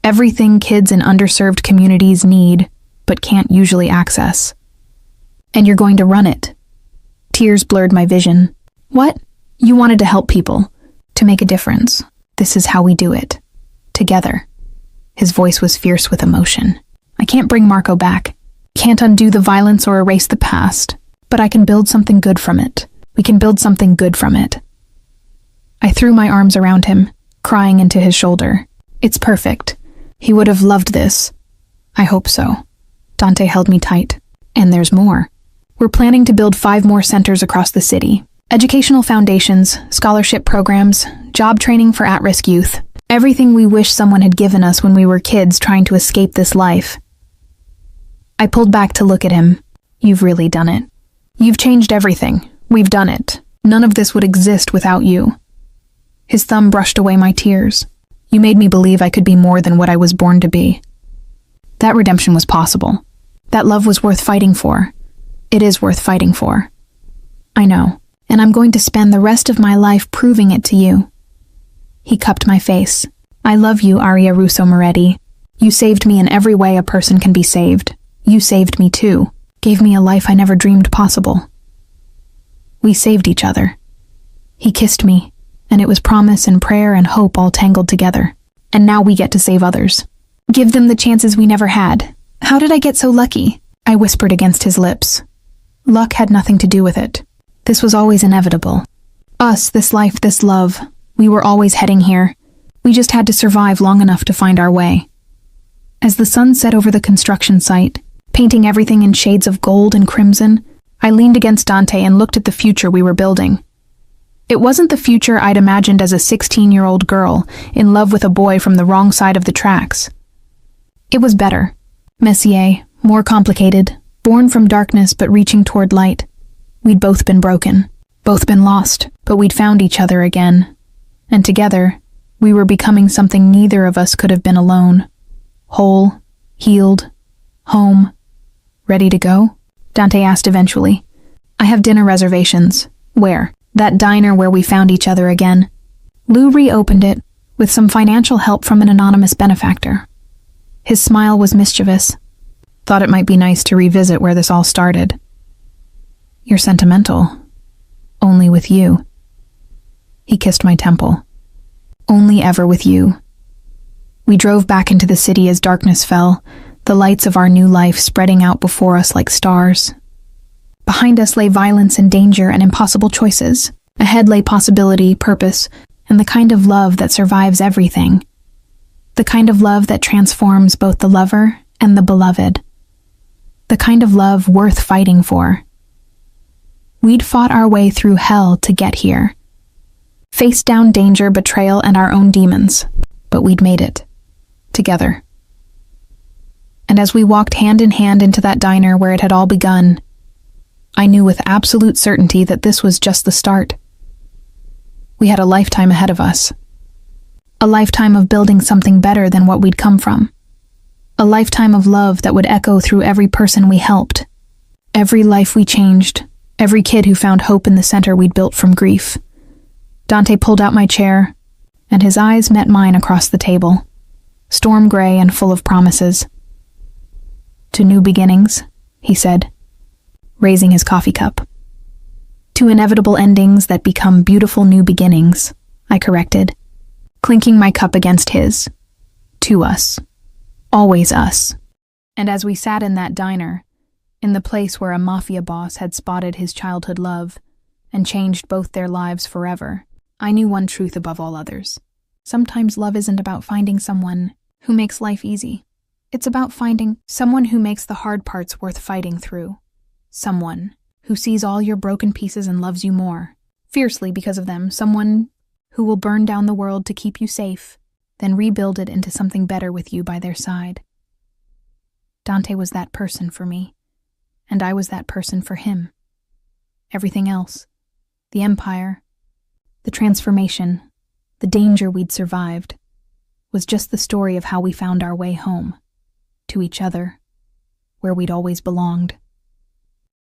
everything kids in underserved communities need, but can't usually access. And you're going to run it." Tears blurred my vision. "What?" "You wanted to help people, to make a difference. This is how we do it. Together." His voice was fierce with emotion. "I can't bring Marco back. Can't undo the violence or erase the past. But I can build something good from it. We can build something good from it." I threw my arms around him, crying into his shoulder. "It's perfect. He would have loved this." "I hope so." Dante held me tight. "And there's more. We're planning to build 5 more centers across the city. Educational foundations, scholarship programs, job training for at-risk youth. Everything we wish someone had given us when we were kids trying to escape this life. I pulled back to look at him. You've really done it. You've changed everything. We've done it. None of this would exist without you. His thumb brushed away my tears. You made me believe I could be more than what I was born to be. That redemption was possible. That love was worth fighting for. It is worth fighting for. I know, and I'm going to spend the rest of my life proving it to you. He cupped my face. I love you, Aria Russo Moretti. You saved me in every way a person can be saved. You saved me too. Gave me a life I never dreamed possible. We saved each other. He kissed me, and it was promise and prayer and hope all tangled together. And now we get to save others. Give them the chances we never had. How did I get so lucky? I whispered against his lips. Luck had nothing to do with it. This was always inevitable. Us, this life, this love. We were always heading here. We just had to survive long enough to find our way. As the sun set over the construction site, painting everything in shades of gold and crimson, I leaned against Dante and looked at the future we were building. It wasn't the future I'd imagined as a 16-year-old girl in love with a boy from the wrong side of the tracks. It was better. Messier, more complicated, born from darkness but reaching toward light. We'd both been broken, both been lost, but we'd found each other again. And together, we were becoming something neither of us could have been alone. Whole, healed, home. Ready to go? Dante asked eventually. I have dinner reservations. Where? That diner where we found each other again. Lou reopened it, with some financial help from an anonymous benefactor. His smile was mischievous. Thought it might be nice to revisit where this all started. You're sentimental. Only with you. He kissed my temple. Only ever with you. We drove back into the city as darkness fell, the lights of our new life spreading out before us like stars. Behind us lay violence and danger and impossible choices. Ahead lay possibility, purpose, and the kind of love that survives everything. The kind of love that transforms both the lover and the beloved. The kind of love worth fighting for. We'd fought our way through hell to get here. Faced down danger, betrayal, and our own demons. But we'd made it. Together. And as we walked hand in hand into that diner where it had all begun, I knew with absolute certainty that this was just the start. We had a lifetime ahead of us. A lifetime of building something better than what we'd come from. A lifetime of love that would echo through every person we helped. Every life we changed. Every kid who found hope in the center we'd built from grief. Dante pulled out my chair, and his eyes met mine across the table. Storm gray and full of promises. To new beginnings, he said, raising his coffee cup. To inevitable endings that become beautiful new beginnings, I corrected, clinking my cup against his. To us. Always us. And as we sat in that diner, in the place where a Mafia boss had spotted his childhood love and changed both their lives forever, I knew one truth above all others. Sometimes love isn't about finding someone who makes life easy. It's about finding someone who makes the hard parts worth fighting through. Someone who sees all your broken pieces and loves you more, fiercely because of them. Someone who will burn down the world to keep you safe, then rebuild it into something better with you by their side. Dante was that person for me, and I was that person for him. Everything else, the empire, the transformation, the danger we'd survived, was just the story of how we found our way home, to each other, where we'd always belonged.